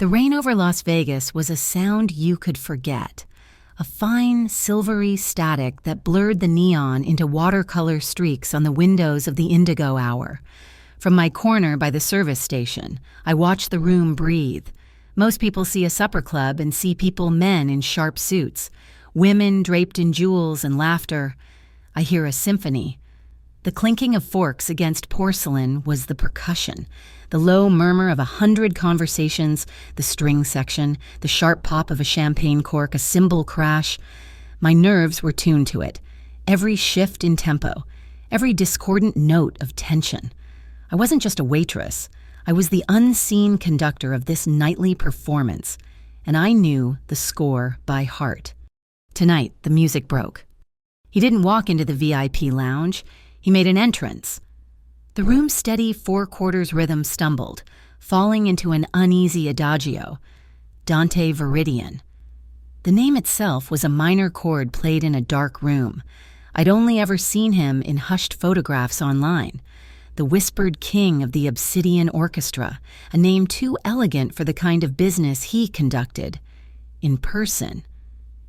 The rain over Las Vegas was a sound you could forget. A fine, silvery static that blurred the neon into watercolor streaks on the windows of the Indigo Hour. From my corner by the service station, I watched the room breathe. Most people see a supper club and see men in sharp suits, women draped in jewels and laughter. I hear a symphony. The clinking of forks against porcelain was the percussion, the low murmur of 100 conversations, the string section, the sharp pop of a champagne cork, a cymbal crash. My nerves were tuned to it, every shift in tempo, every discordant note of tension. I wasn't just a waitress. I was the unseen conductor of this nightly performance, and I knew the score by heart. Tonight, the music broke. He didn't walk into the VIP lounge. He made an entrance. The room's steady 4/4 rhythm stumbled, falling into an uneasy adagio. Dante Viridian. The name itself was a minor chord played in a dark room. I'd only ever seen him in hushed photographs online. The whispered king of the Obsidian Orchestra, a name too elegant for the kind of business he conducted. In person,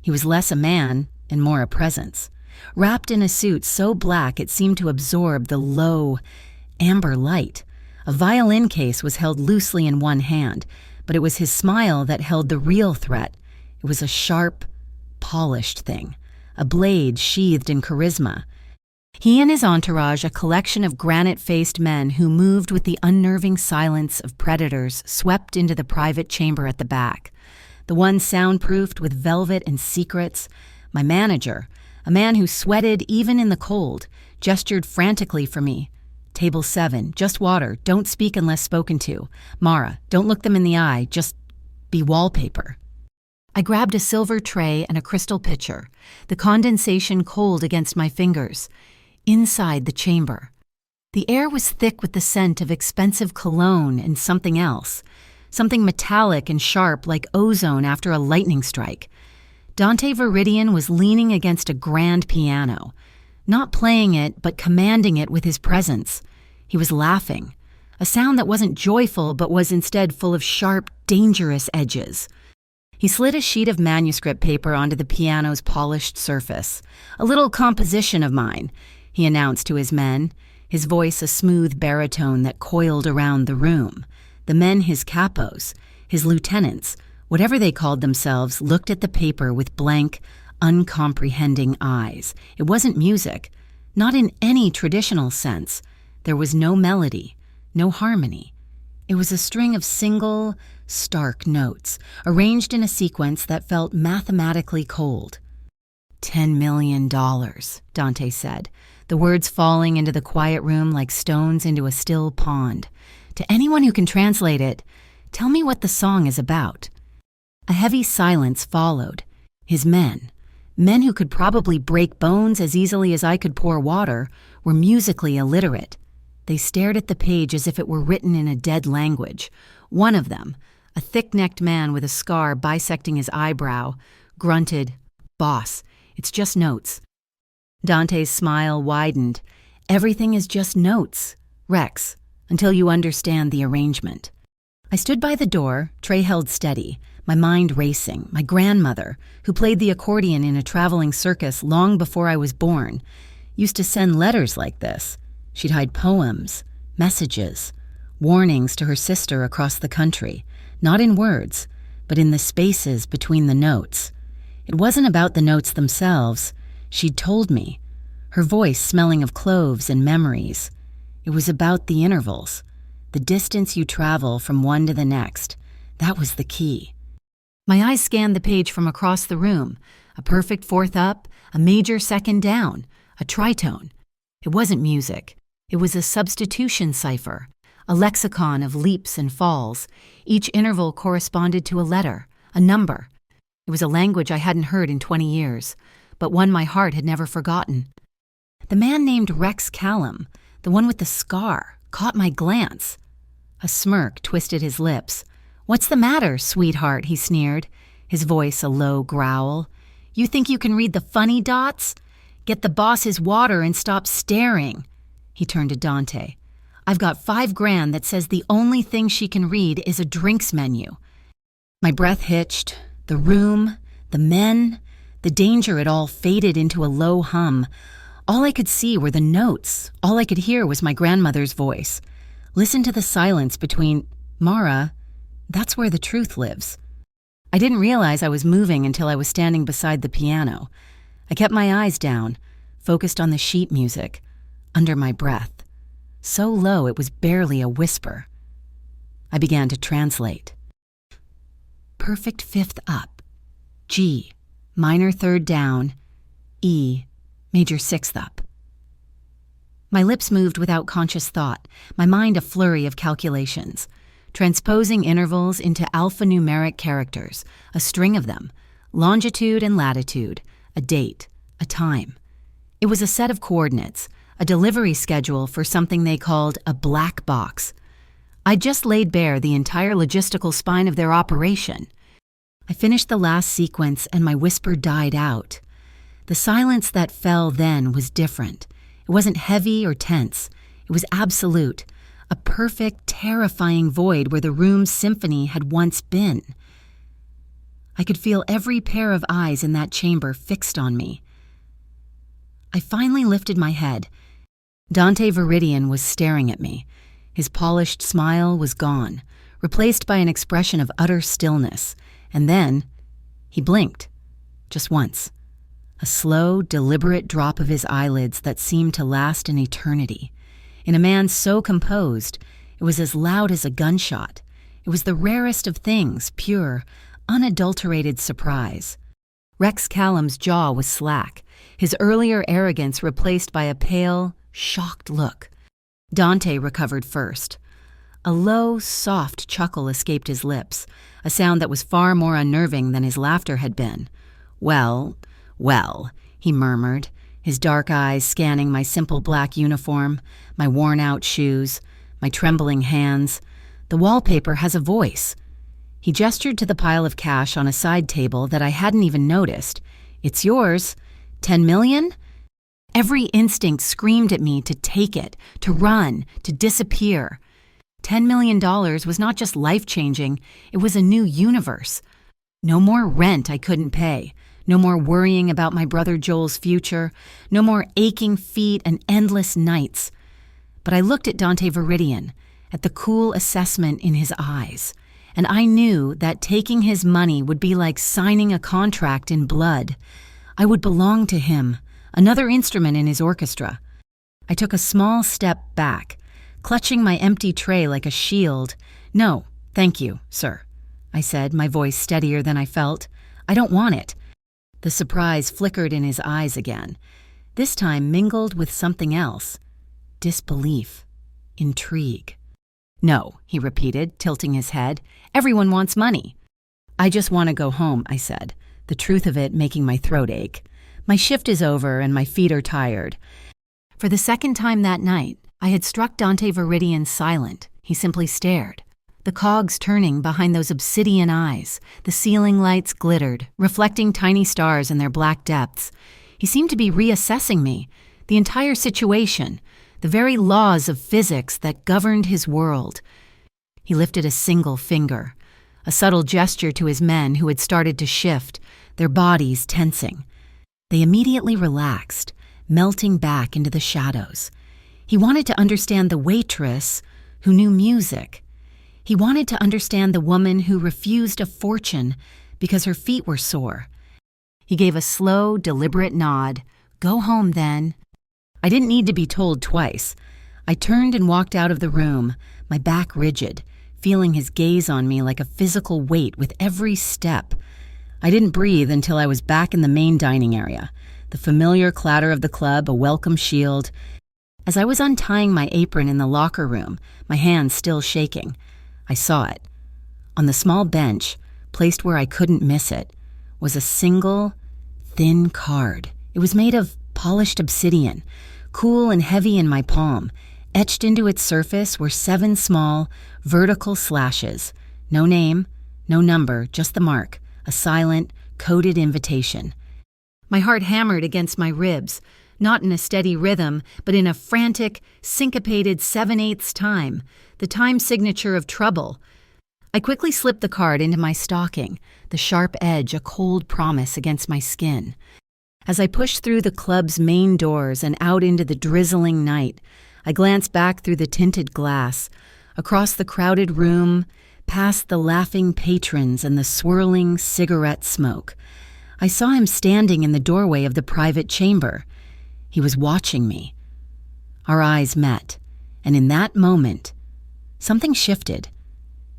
he was less a man and more a presence. Wrapped in a suit so black it seemed to absorb the low, amber light. A violin case was held loosely in one hand, but it was his smile that held the real threat. It was a sharp, polished thing, a blade sheathed in charisma. He and his entourage, a collection of granite-faced men who moved with the unnerving silence of predators, swept into the private chamber at the back. The one soundproofed with velvet and secrets. My manager, a man who sweated even in the cold, gestured frantically for me. Table 7, just water, don't speak unless spoken to. Mara, don't look them in the eye, just be wallpaper. I grabbed a silver tray and a crystal pitcher, the condensation cold against my fingers. Inside the chamber, the air was thick with the scent of expensive cologne and something else, something metallic and sharp like ozone after a lightning strike. Dante Viridian was leaning against a grand piano, not playing it but commanding it with his presence. He was laughing, a sound that wasn't joyful but was instead full of sharp, dangerous edges. He slid a sheet of manuscript paper onto the piano's polished surface. "A little composition of mine," he announced to his men, his voice a smooth baritone that coiled around the room. The men, his capos, his lieutenants, whatever they called themselves, looked at the paper with blank, uncomprehending eyes. It wasn't music, not in any traditional sense. There was no melody, no harmony. It was a string of single, stark notes, arranged in a sequence that felt mathematically cold. $10 million, Dante said, the words falling into the quiet room like stones into a still pond. To anyone who can translate it, tell me what the song is about. A heavy silence followed. His men who could probably break bones as easily as I could pour water, were musically illiterate. They stared at the page as if it were written in a dead language. One of them, a thick-necked man with a scar bisecting his eyebrow, grunted, "Boss, it's just notes." Dante's smile widened. "Everything is just notes, Rex, until you understand the arrangement." I stood by the door, tray held steady, my mind racing. My grandmother, who played the accordion in a traveling circus long before I was born, used to send letters like this. She'd hide poems, messages, warnings to her sister across the country, not in words, but in the spaces between the notes. It wasn't about the notes themselves. She'd told me, her voice smelling of cloves and memories. It was about the intervals, the distance you travel from one to the next. That was the key. My eyes scanned the page from across the room, a perfect fourth up, a major second down, a tritone. It wasn't music. It was a substitution cipher, a lexicon of leaps and falls. Each interval corresponded to a letter, a number. It was a language I hadn't heard in 20 years, but one my heart had never forgotten. The man named Rex Callum, the one with the scar, caught my glance. A smirk twisted his lips. "What's the matter, sweetheart?" he sneered, his voice a low growl. "You think you can read the funny dots? Get the boss his water and stop staring." He turned to Dante. "I've got $5 grand that says the only thing she can read is a drinks menu." My breath hitched. The room, the men, the danger it all faded into a low hum. All I could see were the notes. All I could hear was my grandmother's voice. Listen to the silence between, Mara, that's where the truth lives. I didn't realize I was moving until I was standing beside the piano. I kept my eyes down, focused on the sheet music, under my breath. So low it was barely a whisper. I began to translate. Perfect fifth up. G, minor third down. E, major sixth up. My lips moved without conscious thought, my mind a flurry of calculations, transposing intervals into alphanumeric characters, a string of them, longitude and latitude, a date, a time. It was a set of coordinates, a delivery schedule for something they called a black box. I'd just laid bare the entire logistical spine of their operation. I finished the last sequence and my whisper died out. The silence that fell then was different. It wasn't heavy or tense. It was absolute, a perfect, terrifying void where the room's symphony had once been. I could feel every pair of eyes in that chamber fixed on me. I finally lifted my head. Dante Viridian was staring at me. His polished smile was gone, replaced by an expression of utter stillness. And then, he blinked. Just once. A slow, deliberate drop of his eyelids that seemed to last an eternity. In a man so composed, it was as loud as a gunshot. It was the rarest of things, pure, unadulterated surprise. Rex Callum's jaw was slack, his earlier arrogance replaced by a pale, shocked look. Dante recovered first. A low, soft chuckle escaped his lips, a sound that was far more unnerving than his laughter had been. Well, he murmured, his dark eyes scanning my simple black uniform, my worn-out shoes, my trembling hands. The wallpaper has a voice. He gestured to the pile of cash on a side table that I hadn't even noticed. It's yours. 10 million? Every instinct screamed at me to take it, to run, to disappear. $10 million was not just life-changing, it was a new universe. No more rent I couldn't pay. No more worrying about my brother Joel's future. No more aching feet and endless nights. But I looked at Dante Viridian, at the cool assessment in his eyes, and I knew that taking his money would be like signing a contract in blood. I would belong to him, another instrument in his orchestra. I took a small step back, clutching my empty tray like a shield. No, thank you, sir, I said, my voice steadier than I felt. I don't want it. The surprise flickered in his eyes again, this time mingled with something else. Disbelief. Intrigue. No, he repeated, tilting his head. Everyone wants money. I just want to go home, I said, the truth of it making my throat ache. My shift is over and my feet are tired. For the second time that night, I had struck Dante Viridian silent. He simply stared. The cogs turning behind those obsidian eyes, the ceiling lights glittered, reflecting tiny stars in their black depths. He seemed to be reassessing me, the entire situation, the very laws of physics that governed his world. He lifted a single finger, a subtle gesture to his men who had started to shift, their bodies tensing. They immediately relaxed, melting back into the shadows. He wanted to understand the waitress who knew music. He wanted to understand the woman who refused a fortune because her feet were sore. He gave a slow, deliberate nod. Go home, then. I didn't need to be told twice. I turned and walked out of the room, my back rigid, feeling his gaze on me like a physical weight with every step. I didn't breathe until I was back in the main dining area, the familiar clatter of the club a welcome shield. As I was untying my apron in the locker room, my hands still shaking, I saw it. On the small bench, placed where I couldn't miss it, was a single, thin card. It was made of polished obsidian, cool and heavy in my palm. Etched into its surface were 7 small, vertical slashes. No name, no number, just the mark, a silent, coded invitation. My heart hammered against my ribs, not in a steady rhythm, but in a frantic, syncopated 7/8 time, the time signature of trouble. I quickly slipped the card into my stocking, the sharp edge a cold promise against my skin. As I pushed through the club's main doors and out into the drizzling night, I glanced back through the tinted glass, across the crowded room, past the laughing patrons and the swirling cigarette smoke. I saw him standing in the doorway of the private chamber. He was watching me. Our eyes met, and in that moment, something shifted.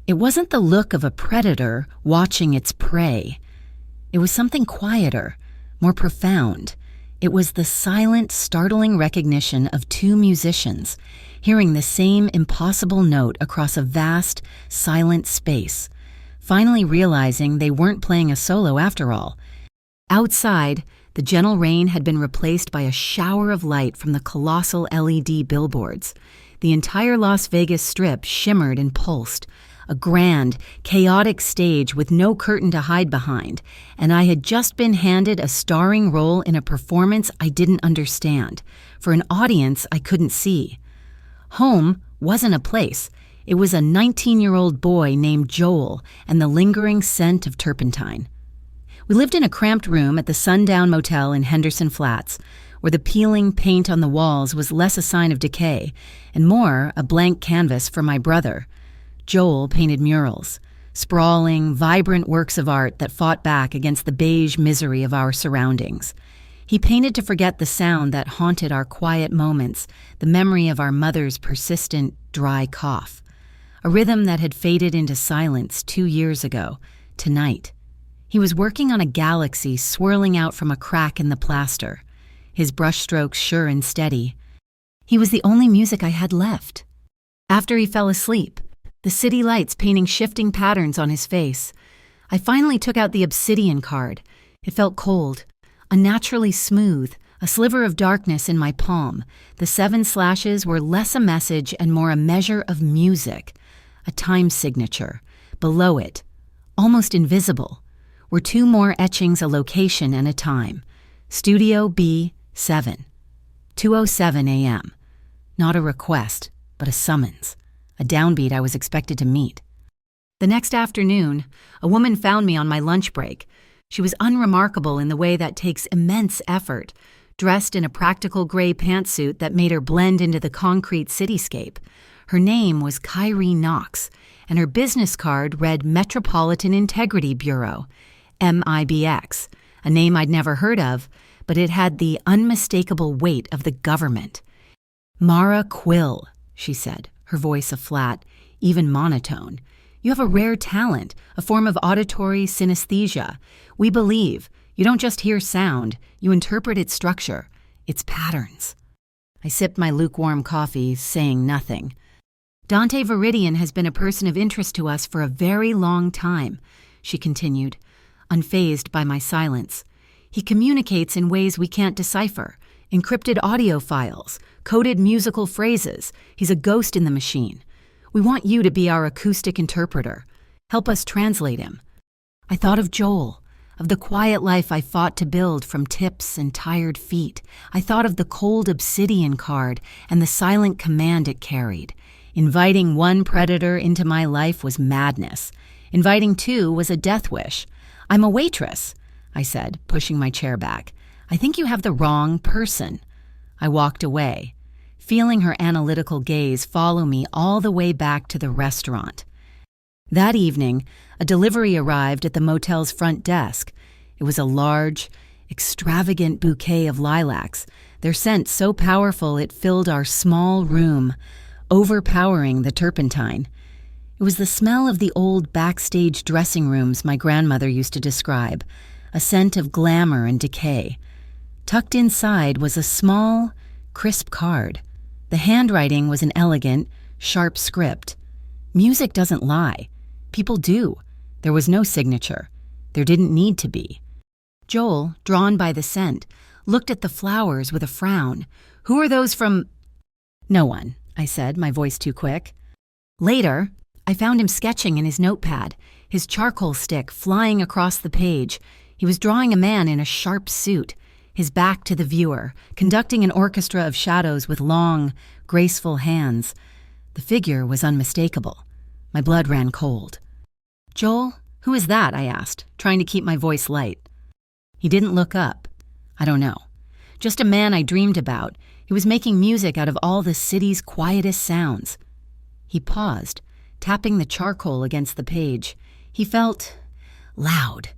It wasn't the look of a predator watching its prey. It was something quieter, more profound. It was the silent, startling recognition of two musicians, hearing the same impossible note across a vast, silent space, finally realizing they weren't playing a solo after all. Outside, the gentle rain had been replaced by a shower of light from the colossal LED billboards. The entire Las Vegas Strip shimmered and pulsed, a grand, chaotic stage with no curtain to hide behind, and I had just been handed a starring role in a performance I didn't understand, for an audience I couldn't see. Home wasn't a place. It was a 19-year-old boy named Joel and the lingering scent of turpentine. We lived in a cramped room at the Sundown Motel in Henderson Flats, where the peeling paint on the walls was less a sign of decay and more a blank canvas for my brother. Joel painted murals, sprawling, vibrant works of art that fought back against the beige misery of our surroundings. He painted to forget the sound that haunted our quiet moments, the memory of our mother's persistent, dry cough. A rhythm that had faded into silence 2 years ago, tonight. He was working on a galaxy swirling out from a crack in the plaster, his brushstrokes sure and steady. He was the only music I had left. After he fell asleep, the city lights painting shifting patterns on his face, I finally took out the obsidian card. It felt cold, unnaturally smooth, a sliver of darkness in my palm. The 7 slashes were less a message and more a measure of music, a time signature. Below it, almost invisible, were 2 more etchings, a location and a time. Studio B7, 2:07 a.m. Not a request, but a summons. A downbeat I was expected to meet. The next afternoon, a woman found me on my lunch break. She was unremarkable in the way that takes immense effort, dressed in a practical gray pantsuit that made her blend into the concrete cityscape. Her name was Kyrie Knox, and her business card read Metropolitan Integrity Bureau, MIBX, a name I'd never heard of, but it had the unmistakable weight of the government. "Mara Quill," she said, her voice a flat, even monotone. "You have a rare talent, a form of auditory synesthesia. We believe. You don't just hear sound, you interpret its structure, its patterns." I sipped my lukewarm coffee, saying nothing. "Dante Viridian has been a person of interest to us for a very long time," she continued, unfazed by my silence. "He communicates in ways we can't decipher. Encrypted audio files, coded musical phrases. He's a ghost in the machine. We want you to be our acoustic interpreter. Help us translate him." I thought of Joel, of the quiet life I fought to build from tips and tired feet. I thought of the cold obsidian card and the silent command it carried. Inviting one predator into my life was madness. Inviting 2 was a death wish. "I'm a waitress," I said, pushing my chair back. "I think you have the wrong person." I walked away, feeling her analytical gaze follow me all the way back to the restaurant. That evening, a delivery arrived at the motel's front desk. It was a large, extravagant bouquet of lilacs, their scent so powerful it filled our small room, overpowering the turpentine. It was the smell of the old backstage dressing rooms my grandmother used to describe, a scent of glamour and decay. Tucked inside was a small, crisp card. The handwriting was an elegant, sharp script. Music doesn't lie. People do. There was no signature. There didn't need to be. Joel, drawn by the scent, looked at the flowers with a frown. "Who are those from—" "No one," I said, my voice too quick. Later, I found him sketching in his notepad, his charcoal stick flying across the page. He was drawing a man in a sharp suit, his back to the viewer, conducting an orchestra of shadows with long, graceful hands. The figure was unmistakable. My blood ran cold. "Joel, who is that?" I asked, trying to keep my voice light. He didn't look up. I don't know. Just a man I dreamed about. He was making music out of all the city's quietest sounds. He paused, tapping the charcoal against the page. He felt loud.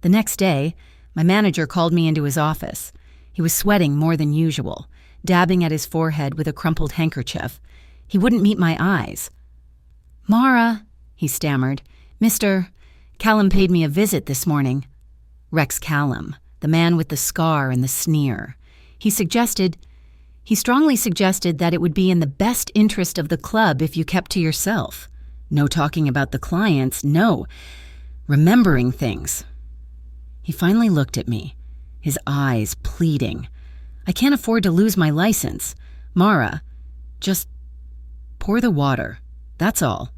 The next day, my manager called me into his office. He was sweating more than usual, dabbing at his forehead with a crumpled handkerchief. He wouldn't meet my eyes. "Mara," he stammered. "Mr. Callum paid me a visit this morning." Rex Callum, the man with the scar and the sneer. He strongly suggested that it would be in the best interest of the club if you kept to yourself. No talking about the clients, no. Remembering things. He finally looked at me, his eyes pleading. "I can't afford to lose my license. Mara, just pour the water. That's all."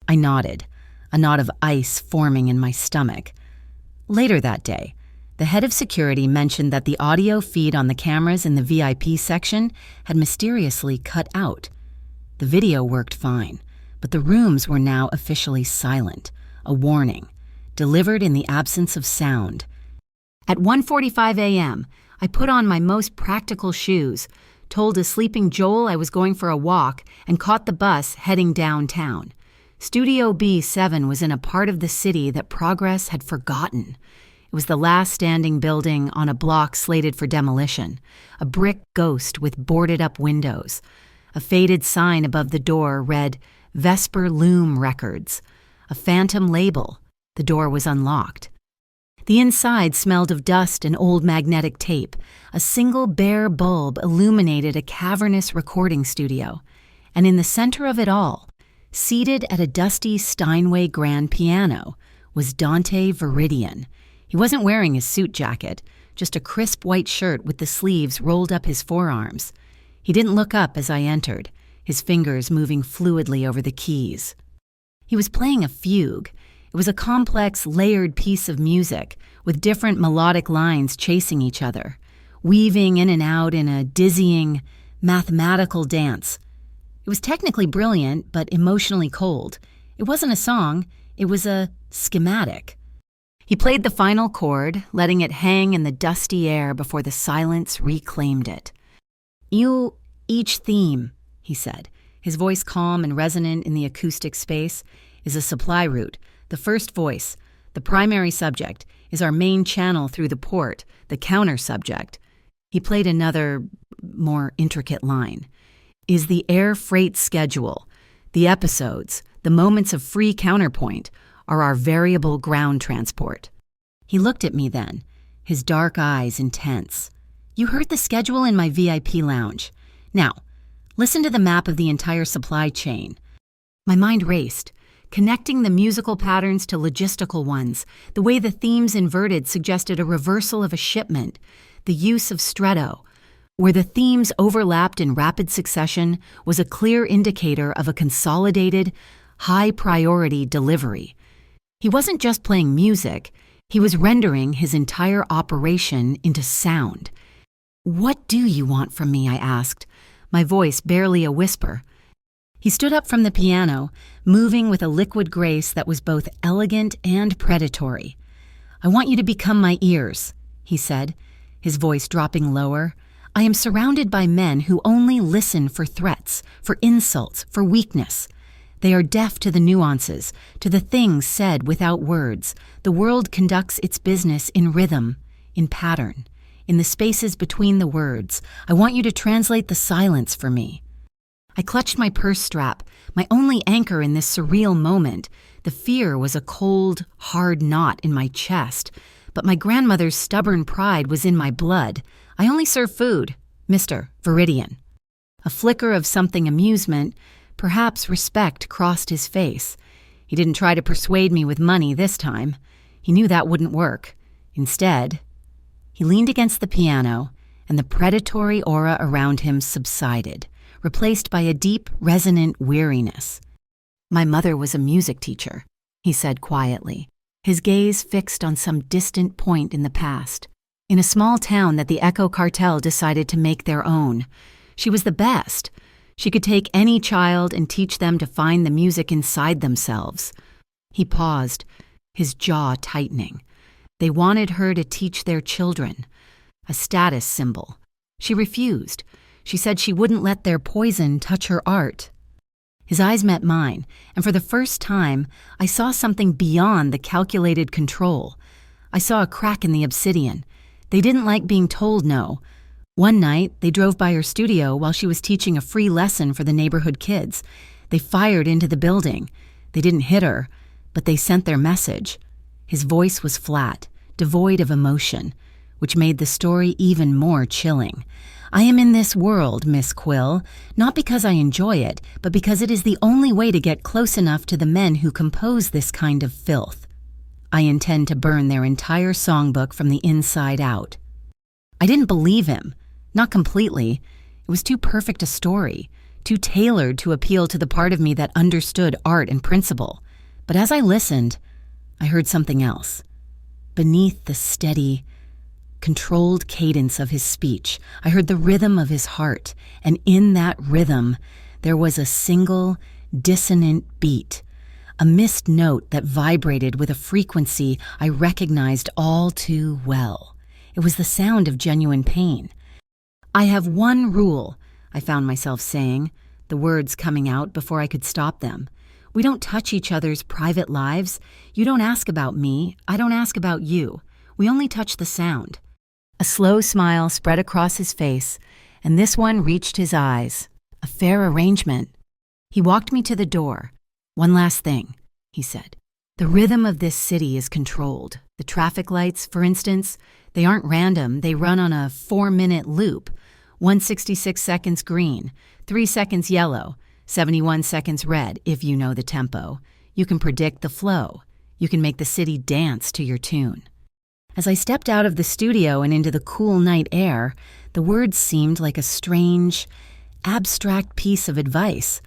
I nodded, a knot of ice forming in my stomach. Later that day, the head of security mentioned that the audio feed on the cameras in the VIP section had mysteriously cut out. The video worked fine, but the rooms were now officially silent, a warning, delivered in the absence of sound. At 1:45 a.m., I put on my most practical shoes, told a sleeping Joel I was going for a walk, and caught the bus heading downtown. Studio B7 was in a part of the city that progress had forgotten. It was the last standing building on a block slated for demolition, a brick ghost with boarded-up windows. A faded sign above the door read, "Vesper Loom Records." A phantom label. The door was unlocked. The inside smelled of dust and old magnetic tape. A single bare bulb illuminated a cavernous recording studio. And in the center of it all, seated at a dusty Steinway grand piano, was Dante Viridian. He wasn't wearing his suit jacket, just a crisp white shirt with the sleeves rolled up his forearms. He didn't look up as I entered, his fingers moving fluidly over the keys. He was playing a fugue. It was a complex, layered piece of music, with different melodic lines chasing each other, weaving in and out in a dizzying, mathematical dance. It was technically brilliant, but emotionally cold. It wasn't a song, it was a schematic. He played the final chord, letting it hang in the dusty air before the silence reclaimed it. Each theme, he said, his voice calm and resonant in the acoustic space, is a supply route. The first voice, the primary subject, is our main channel through the port, the counter subject. He played another, more intricate line. Is the air freight schedule. The episodes, the moments of free counterpoint, are our variable ground transport. He looked at me then, his dark eyes intense. "You heard the schedule in my VIP lounge. Now, listen to the map of the entire supply chain." My mind raced, connecting the musical patterns to logistical ones. The way the themes inverted suggested a reversal of a shipment, the use of stretto. Where the themes overlapped in rapid succession was a clear indicator of a consolidated, high-priority delivery. He wasn't just playing music, he was rendering his entire operation into sound. "What do you want from me?" I asked, my voice barely a whisper. He stood up from the piano, moving with a liquid grace that was both elegant and predatory. "I want you to become my ears," he said, his voice dropping lower. "I am surrounded by men who only listen for threats, for insults, for weakness. They are deaf to the nuances, to the things said without words. The world conducts its business in rhythm, in pattern, in the spaces between the words. I want you to translate the silence for me." I clutched my purse strap, my only anchor in this surreal moment. The fear was a cold, hard knot in my chest, but my grandmother's stubborn pride was in my blood. "I only serve food, Mr. Viridian." A flicker of something amusement, perhaps respect, crossed his face. He didn't try to persuade me with money this time. He knew that wouldn't work. Instead, he leaned against the piano, and the predatory aura around him subsided, replaced by a deep, resonant weariness. "My mother was a music teacher," he said quietly, his gaze fixed on some distant point in the past, in a small town that the Echo Cartel decided to make their own. She was the best. She could take any child and teach them to find the music inside themselves. He paused, his jaw tightening. They wanted her to teach their children. A status symbol. She refused. She said she wouldn't let their poison touch her art. His eyes met mine, and for the first time, I saw something beyond the calculated control. I saw a crack in the obsidian. They didn't like being told no. One night, they drove by her studio while she was teaching a free lesson for the neighborhood kids. They fired into the building. They didn't hit her, but they sent their message. His voice was flat, devoid of emotion, which made the story even more chilling. I am in this world, Miss Quill, not because I enjoy it, but because it is the only way to get close enough to the men who compose this kind of filth. I intend to burn their entire songbook from the inside out. I didn't believe him. Not completely. It was too perfect a story, too tailored to appeal to the part of me that understood art and principle. But as I listened, I heard something else. Beneath the steady, controlled cadence of his speech, I heard the rhythm of his heart, and in that rhythm, there was a single, dissonant beat, a missed note that vibrated with a frequency I recognized all too well. It was the sound of genuine pain. "I have one rule," I found myself saying, the words coming out before I could stop them. "We don't touch each other's private lives. You don't ask about me. I don't ask about you. We only touch the sound." A slow smile spread across his face, and this one reached his eyes. A fair arrangement. He walked me to the door. "One last thing," he said. "The rhythm of this city is controlled. The traffic lights, for instance, they aren't random. They run on a 4-minute loop. 166 seconds green, 3 seconds yellow, 71 seconds red, if you know the tempo. You can predict the flow. You can make the city dance to your tune." As I stepped out of the studio and into the cool night air, the words seemed like a strange, abstract piece of advice.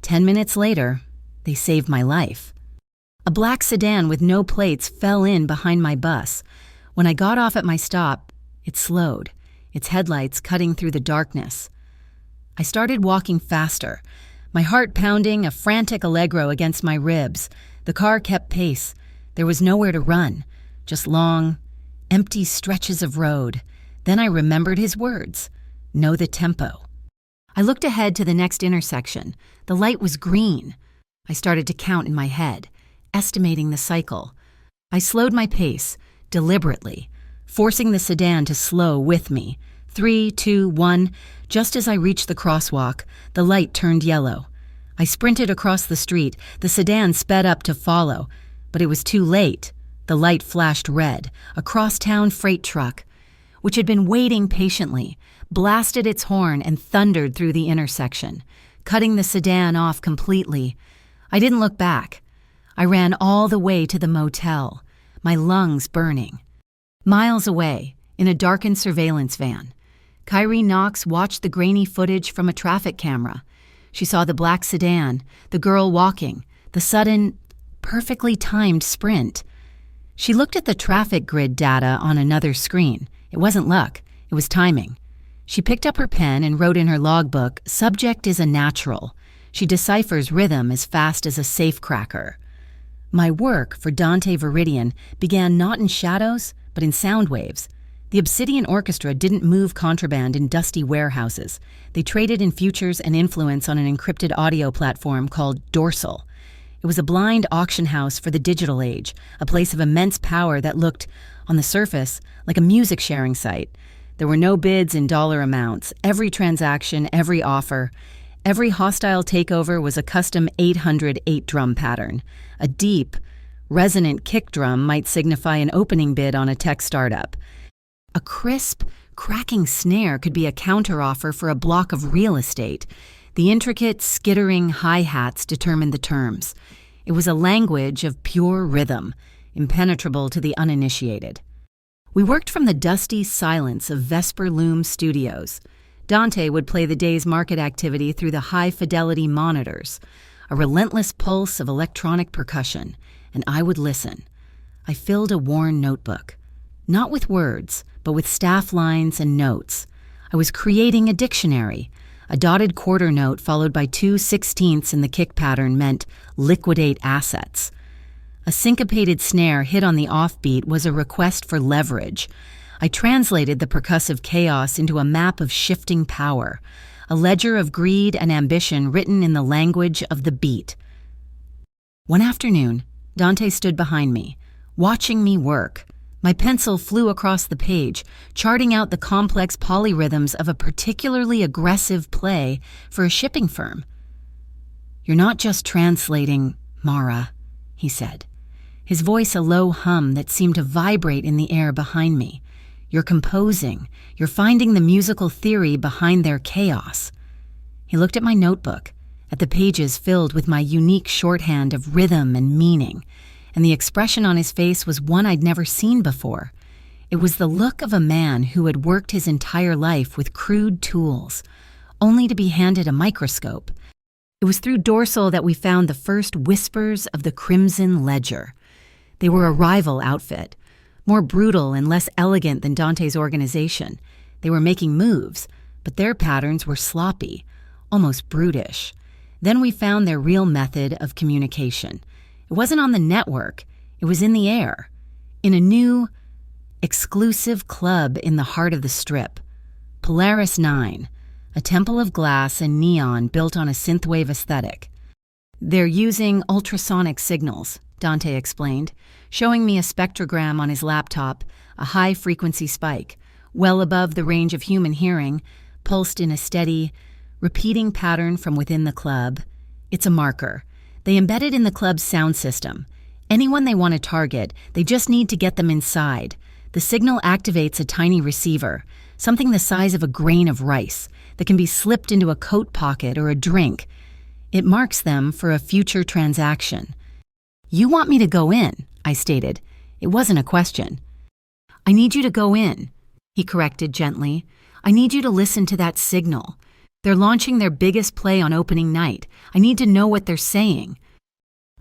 10 minutes later, they saved my life. A black sedan with no plates fell in behind my bus. When I got off at my stop, it slowed, its headlights cutting through the darkness. I started walking faster, my heart pounding a frantic allegro against my ribs. The car kept pace. There was nowhere to run, just long, empty stretches of road. Then I remembered his words. Know the tempo. I looked ahead to the next intersection. The light was green. I started to count in my head, estimating the cycle. I slowed my pace, deliberately, forcing the sedan to slow with me. 3, 2, 1. Just as I reached the crosswalk, the light turned yellow. I sprinted across the street. The sedan sped up to follow, but it was too late. The light flashed red. A crosstown freight truck, which had been waiting patiently, blasted its horn and thundered through the intersection, cutting the sedan off completely. I didn't look back. I ran all the way to the motel, my lungs burning. Miles away, in a darkened surveillance van, Kyrie Knox watched the grainy footage from a traffic camera. She saw the black sedan, the girl walking, the sudden, perfectly timed sprint. She looked at the traffic grid data on another screen. It wasn't luck, it was timing. She picked up her pen and wrote in her logbook, "Subject is a natural." She deciphers rhythm as fast as a safecracker. My work for Dante Viridian began not in shadows, but in sound waves. The Obsidian Orchestra didn't move contraband in dusty warehouses. They traded in futures and influence on an encrypted audio platform called Dorsal. It was a blind auction house for the digital age, a place of immense power that looked, on the surface, like a music-sharing site. There were no bids in dollar amounts. Every transaction, every offer, every hostile takeover was a custom 800 8-drum pattern. A deep, resonant kick drum might signify an opening bid on a tech startup. A crisp, cracking snare could be a counteroffer for a block of real estate. The intricate, skittering hi-hats determined the terms. It was a language of pure rhythm, impenetrable to the uninitiated. We worked from the dusty silence of Vesper Loom Studios. Dante would play the day's market activity through the high-fidelity monitors, a relentless pulse of electronic percussion, and I would listen. I filled a worn notebook, not with words, but with staff lines and notes. I was creating a dictionary. A dotted quarter note followed by 2 16ths in the kick pattern meant liquidate assets. A syncopated snare hit on the offbeat was a request for leverage. I translated the percussive chaos into a map of shifting power, a ledger of greed and ambition written in the language of the beat. One afternoon, Dante stood behind me, watching me work. My pencil flew across the page, charting out the complex polyrhythms of a particularly aggressive play for a shipping firm. "You're not just translating, Mara," he said, his voice a low hum that seemed to vibrate in the air behind me. "You're composing. You're finding the musical theory behind their chaos." He looked at my notebook, at the pages filled with my unique shorthand of rhythm and meaning, and the expression on his face was one I'd never seen before. It was the look of a man who had worked his entire life with crude tools, only to be handed a microscope. It was through Dorsal that we found the first whispers of the Crimson Ledger. They were a rival outfit, more brutal and less elegant than Dante's organization. They were making moves, but their patterns were sloppy, almost brutish. Then we found their real method of communication. It wasn't on the network, it was in the air, in a new, exclusive club in the heart of the Strip, Polaris 9, a temple of glass and neon built on a synthwave aesthetic. "They're using ultrasonic signals," Dante explained, showing me a spectrogram on his laptop, a high-frequency spike, well above the range of human hearing, pulsed in a steady, repeating pattern from within the club. It's a marker. They embed it in the club's sound system. Anyone they want to target, they just need to get them inside. The signal activates a tiny receiver, something the size of a grain of rice, that can be slipped into a coat pocket or a drink. It marks them for a future transaction. "You want me to go in," I stated. It wasn't a question. "I need you to go in," he corrected gently. "I need you to listen to that signal. They're launching their biggest play on opening night. I need to know what they're saying."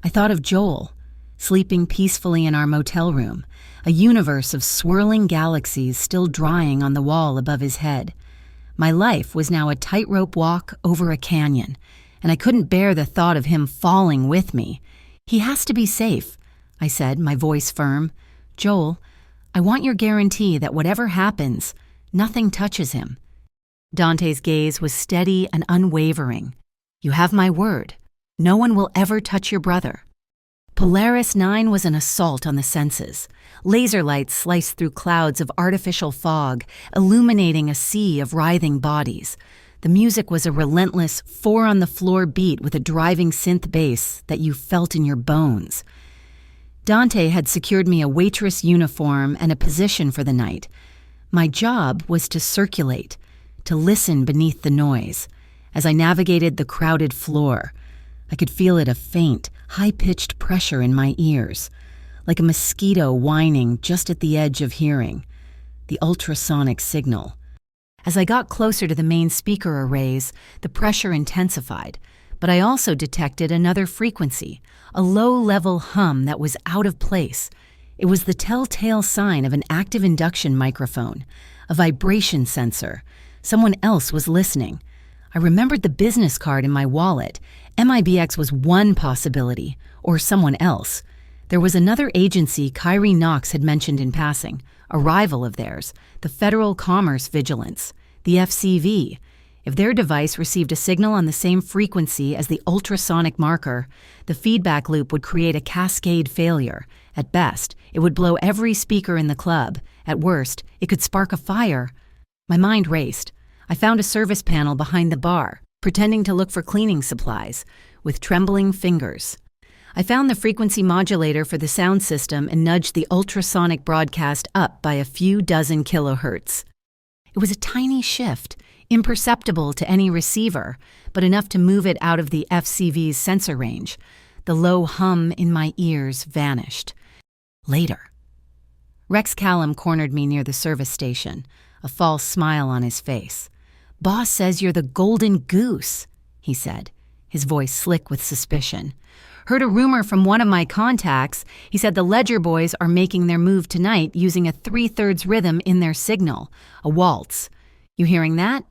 I thought of Joel, sleeping peacefully in our motel room, a universe of swirling galaxies still drying on the wall above his head. My life was now a tightrope walk over a canyon, and I couldn't bear the thought of him falling with me. "He has to be safe," I said, my voice firm. "Joel, I want your guarantee that whatever happens, nothing touches him." Dante's gaze was steady and unwavering. "You have my word. No one will ever touch your brother." Polaris 9 was an assault on the senses. Laser lights sliced through clouds of artificial fog, illuminating a sea of writhing bodies. The music was a relentless, four-on-the-floor beat with a driving synth bass that you felt in your bones. Dante had secured me a waitress uniform and a position for the night. My job was to circulate, to listen beneath the noise. As I navigated the crowded floor, I could feel it, a faint, high-pitched pressure in my ears, like a mosquito whining just at the edge of hearing. The ultrasonic signal. As I got closer to the main speaker arrays, the pressure intensified, but I also detected another frequency, a low-level hum that was out of place. It was the telltale sign of an active induction microphone, a vibration sensor. Someone else was listening. I remembered the business card in my wallet. MIBX was one possibility, or someone else. There was another agency Kyrie Knox had mentioned in passing, a rival of theirs, the Federal Commerce Vigilance, the FCV. If their device received a signal on the same frequency as the ultrasonic marker, the feedback loop would create a cascade failure. At best, it would blow every speaker in the club. At worst, it could spark a fire. My mind raced. I found a service panel behind the bar, pretending to look for cleaning supplies, with trembling fingers. I found the frequency modulator for the sound system and nudged the ultrasonic broadcast up by a few dozen kilohertz. It was a tiny shift, imperceptible to any receiver, but enough to move it out of the FCV's sensor range. The low hum in my ears vanished. Later. Rex Callum cornered me near the service station, a false smile on his face. "Boss says you're the golden goose," he said, his voice slick with suspicion. "Heard a rumor from one of my contacts. He said the Ledger boys are making their move tonight using a 3/3 rhythm in their signal, a waltz. You hearing that?"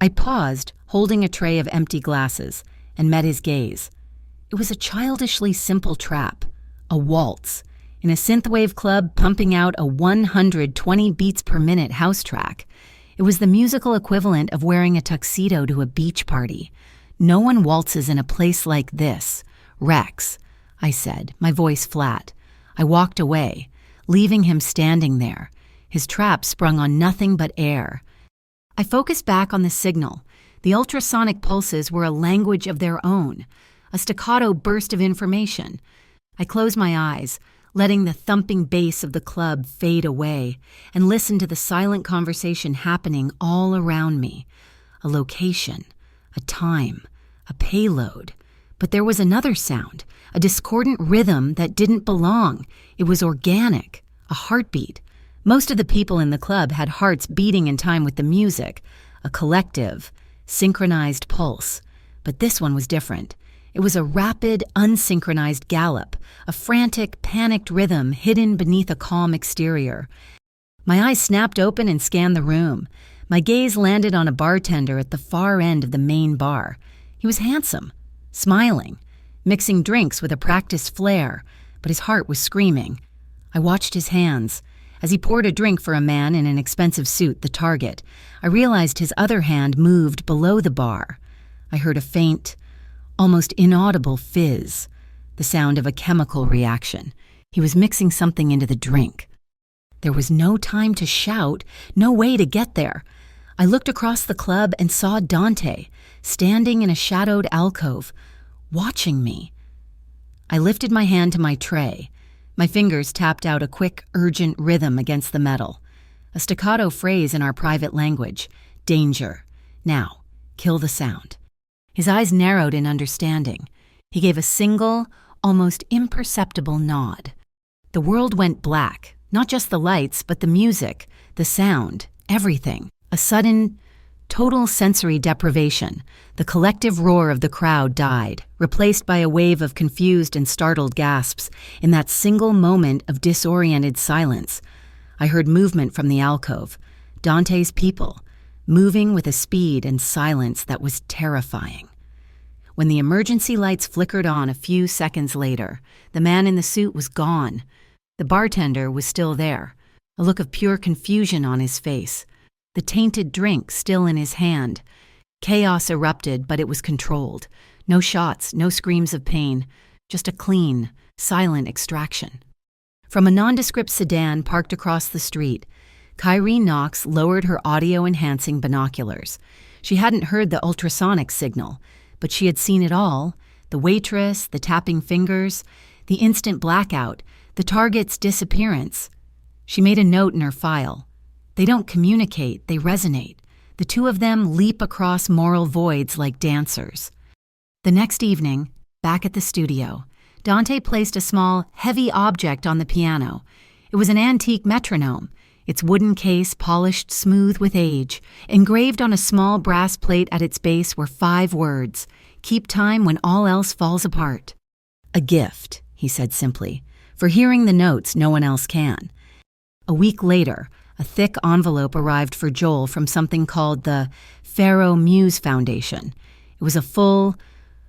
I paused, holding a tray of empty glasses, and met his gaze. It was a childishly simple trap, A waltz. In a synthwave club pumping out a 120 beats per minute house track. It was the musical equivalent of wearing a tuxedo to a beach party. No one waltzes in a place like this. Rex, I said, my voice flat. I walked away, leaving him standing there, his trap sprung on nothing but air. I focused back on the signal. The ultrasonic pulses were a language of their own, a staccato burst of information. I closed my eyes, letting the thumping bass of the club fade away, and listened to the silent conversation happening all around me. A location, a time, a payload. But there was another sound, a discordant rhythm that didn't belong. It was organic, a heartbeat. Most of the people in the club had hearts beating in time with the music, a collective, synchronized pulse. But this one was different. It was a rapid, unsynchronized gallop, a frantic, panicked rhythm hidden beneath a calm exterior. My eyes snapped open and scanned the room. My gaze landed on a bartender at the far end of the main bar. He was handsome, smiling, mixing drinks with a practiced flair, but his heart was screaming. I watched his hands. As he poured a drink for a man in an expensive suit, the target, I realized his other hand moved below the bar. I heard a faint, almost inaudible fizz, the sound of a chemical reaction. He was mixing something into the drink. There was no time to shout, no way to get there. I looked across the club and saw Dante, standing in a shadowed alcove, watching me. I lifted my hand to my tray. My fingers tapped out a quick, urgent rhythm against the metal. A staccato phrase in our private language. Danger. Now, kill the sound. His eyes narrowed in understanding. He gave a single, almost imperceptible nod. The world went black, not just the lights, but the music, the sound, everything. A sudden, total sensory deprivation. The collective roar of the crowd died, replaced by a wave of confused and startled gasps. In that single moment of disoriented silence, I heard movement from the alcove. Dante's people, moving with a speed and silence that was terrifying. When the emergency lights flickered on a few seconds later, the man in the suit was gone. The bartender was still there, a look of pure confusion on his face. The tainted drink still in his hand. Chaos erupted, but it was controlled. No shots, no screams of pain, just a clean, silent extraction. From a nondescript sedan parked across the street, Kyrie Knox lowered her audio-enhancing binoculars. She hadn't heard the ultrasonic signal, but she had seen it all: the waitress, the tapping fingers, the instant blackout, the target's disappearance. She made a note in her file. They don't communicate, they resonate. The two of them leap across moral voids like dancers. The next evening, back at the studio, Dante placed a small, heavy object on the piano. It was an antique metronome, its wooden case polished smooth with age. Engraved on a small brass plate at its base were 5 words: "Keep time when all else falls apart." "A gift," he said simply. "For hearing the notes no one else can." A week later, a thick envelope arrived for Joel from something called the Pharaoh Muse Foundation. It was a full,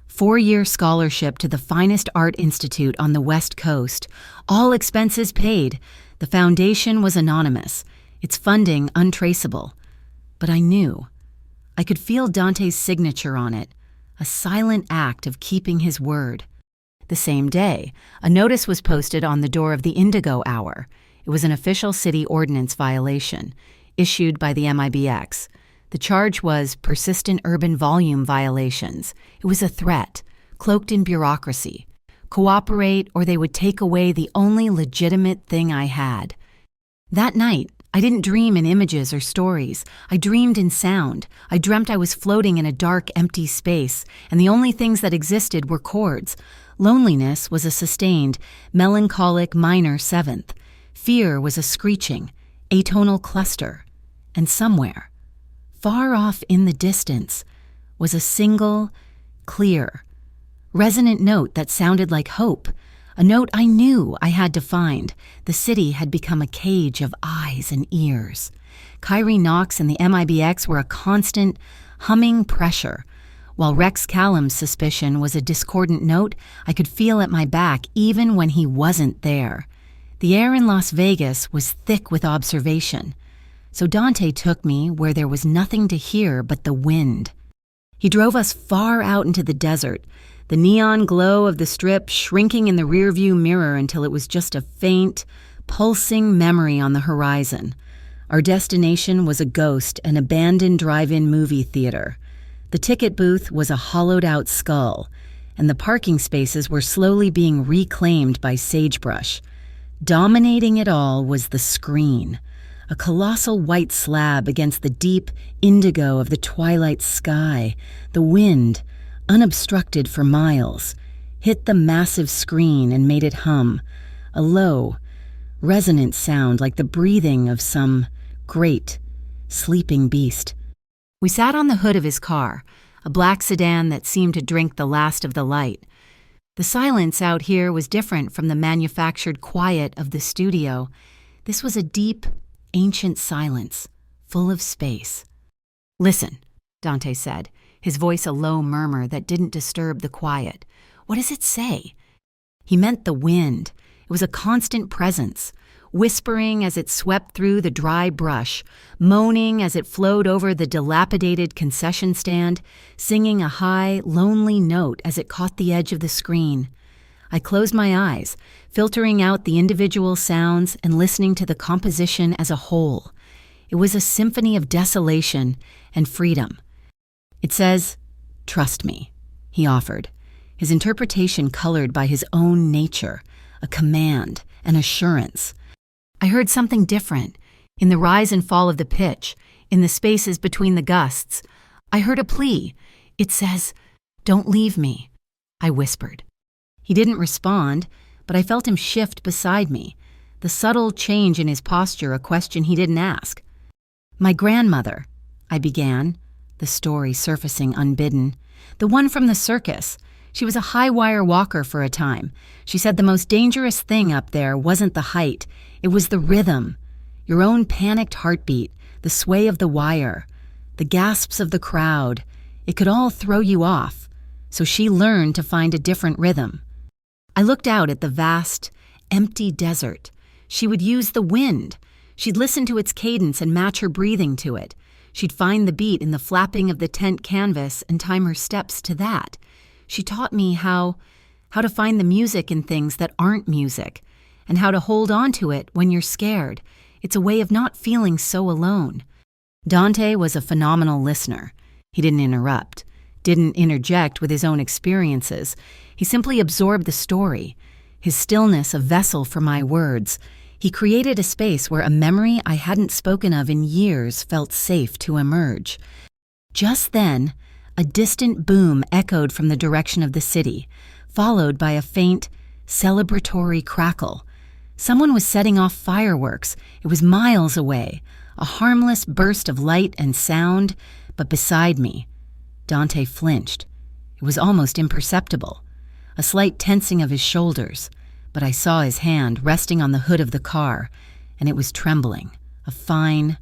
4-year scholarship to the finest art institute on the West Coast, all expenses paid. The foundation was anonymous, its funding untraceable. But I knew. I could feel Dante's signature on it, a silent act of keeping his word. The same day, a notice was posted on the door of the Indigo Hour. It was an official city ordinance violation, issued by the MIBX. The charge was persistent urban volume violations. It was a threat, cloaked in bureaucracy. Cooperate or they would take away the only legitimate thing I had. That night, I didn't dream in images or stories. I dreamed in sound. I dreamt I was floating in a dark, empty space, and the only things that existed were chords. Loneliness was a sustained, melancholic minor 7th. Fear was a screeching, atonal cluster. And somewhere, far off in the distance, was a single, clear, resonant note that sounded like hope, a note I knew I had to find. The city had become a cage of eyes and ears. Kyrie Knox and the MIBX were a constant, humming pressure. While Rex Callum's suspicion was a discordant note I could feel at my back even when he wasn't there. The air in Las Vegas was thick with observation, so Dante took me where there was nothing to hear but the wind. He drove us far out into the desert, the neon glow of the Strip shrinking in the rearview mirror until it was just a faint, pulsing memory on the horizon. Our destination was a ghost, an abandoned drive-in movie theater. The ticket booth was a hollowed-out skull, and the parking spaces were slowly being reclaimed by sagebrush. Dominating it all was the screen, a colossal white slab against the deep indigo of the twilight sky. The wind, unobstructed for miles, hit the massive screen and made it hum, a low, resonant sound like the breathing of some great, sleeping beast. We sat on the hood of his car, a black sedan that seemed to drink the last of the light. The silence out here was different from the manufactured quiet of the studio. This was a deep, ancient silence, full of space. "Listen," Dante said, his voice a low murmur that didn't disturb the quiet. "What does it say?" He meant the wind. It was a constant presence, whispering as it swept through the dry brush, moaning as it flowed over the dilapidated concession stand, singing a high, lonely note as it caught the edge of the screen. I closed my eyes, filtering out the individual sounds and listening to the composition as a whole. It was a symphony of desolation and freedom. "It says, 'Trust me,'" he offered, his interpretation colored by his own nature, a command, an assurance. I heard something different, in the rise and fall of the pitch, in the spaces between the gusts. I heard a plea. "It says, 'Don't leave me,'" I whispered. He didn't respond, but I felt him shift beside me, the subtle change in his posture a question he didn't ask. "My grandmother," I began, the story surfacing unbidden, "the one from the circus. She was a high-wire walker for a time. She said the most dangerous thing up there wasn't the height, it was the rhythm, your own panicked heartbeat, the sway of the wire, the gasps of the crowd. It could all throw you off, so she learned to find a different rhythm." I looked out at the vast, empty desert. She would use the wind. She'd listen to its cadence and match her breathing to it. She'd find the beat in the flapping of the tent canvas and time her steps to that. She taught me how to find the music in things that aren't music, and how to hold on to it when you're scared. It's a way of not feeling so alone. Dante was a phenomenal listener. He didn't interrupt, didn't interject with his own experiences. He simply absorbed the story, his stillness a vessel for my words. He created a space where a memory I hadn't spoken of in years felt safe to emerge. Just then, a distant boom echoed from the direction of the city, followed by a faint, celebratory crackle. Someone was setting off fireworks. It was miles away, a harmless burst of light and sound, but beside me. Dante flinched. It was almost imperceptible, a slight tensing of his shoulders, but I saw his hand resting on the hood of the car, and it was trembling, a fine,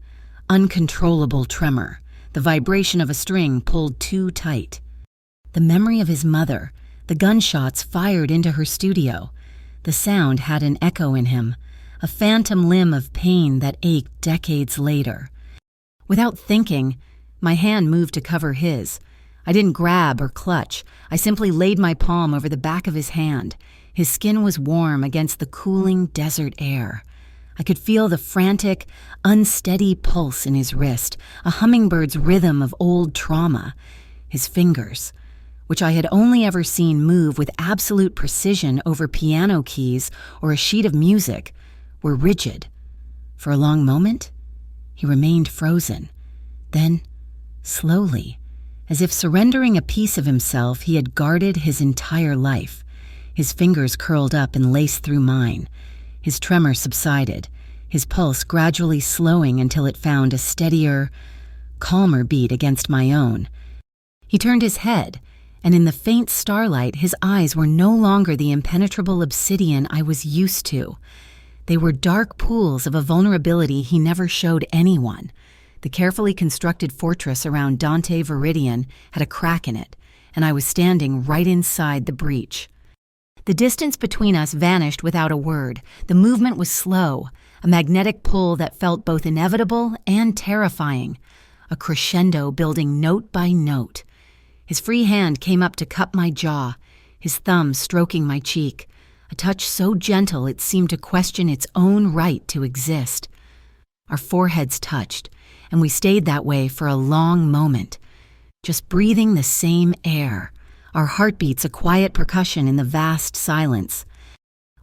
uncontrollable tremor, the vibration of a string pulled too tight. The memory of his mother, the gunshots fired into her studio. The sound had an echo in him, a phantom limb of pain that ached decades later. Without thinking, my hand moved to cover his. I didn't grab or clutch. I simply laid my palm over the back of his hand. His skin was warm against the cooling desert air. I could feel the frantic, unsteady pulse in his wrist, a hummingbird's rhythm of old trauma. His fingers, which I had only ever seen move with absolute precision over piano keys or a sheet of music, were rigid. For a long moment, he remained frozen. Then, slowly, as if surrendering a piece of himself he had guarded his entire life, his fingers curled up and laced through mine. His tremor subsided, his pulse gradually slowing until it found a steadier, calmer beat against my own. He turned his head, and in the faint starlight his eyes were no longer the impenetrable obsidian I was used to. They were dark pools of a vulnerability he never showed anyone. The carefully constructed fortress around Dante Viridian had a crack in it, and I was standing right inside the breach. The distance between us vanished without a word. The movement was slow, a magnetic pull that felt both inevitable and terrifying, a crescendo building note by note. His free hand came up to cup my jaw, his thumb stroking my cheek, a touch so gentle it seemed to question its own right to exist. Our foreheads touched, and we stayed that way for a long moment, just breathing the same air, our heartbeats a quiet percussion in the vast silence.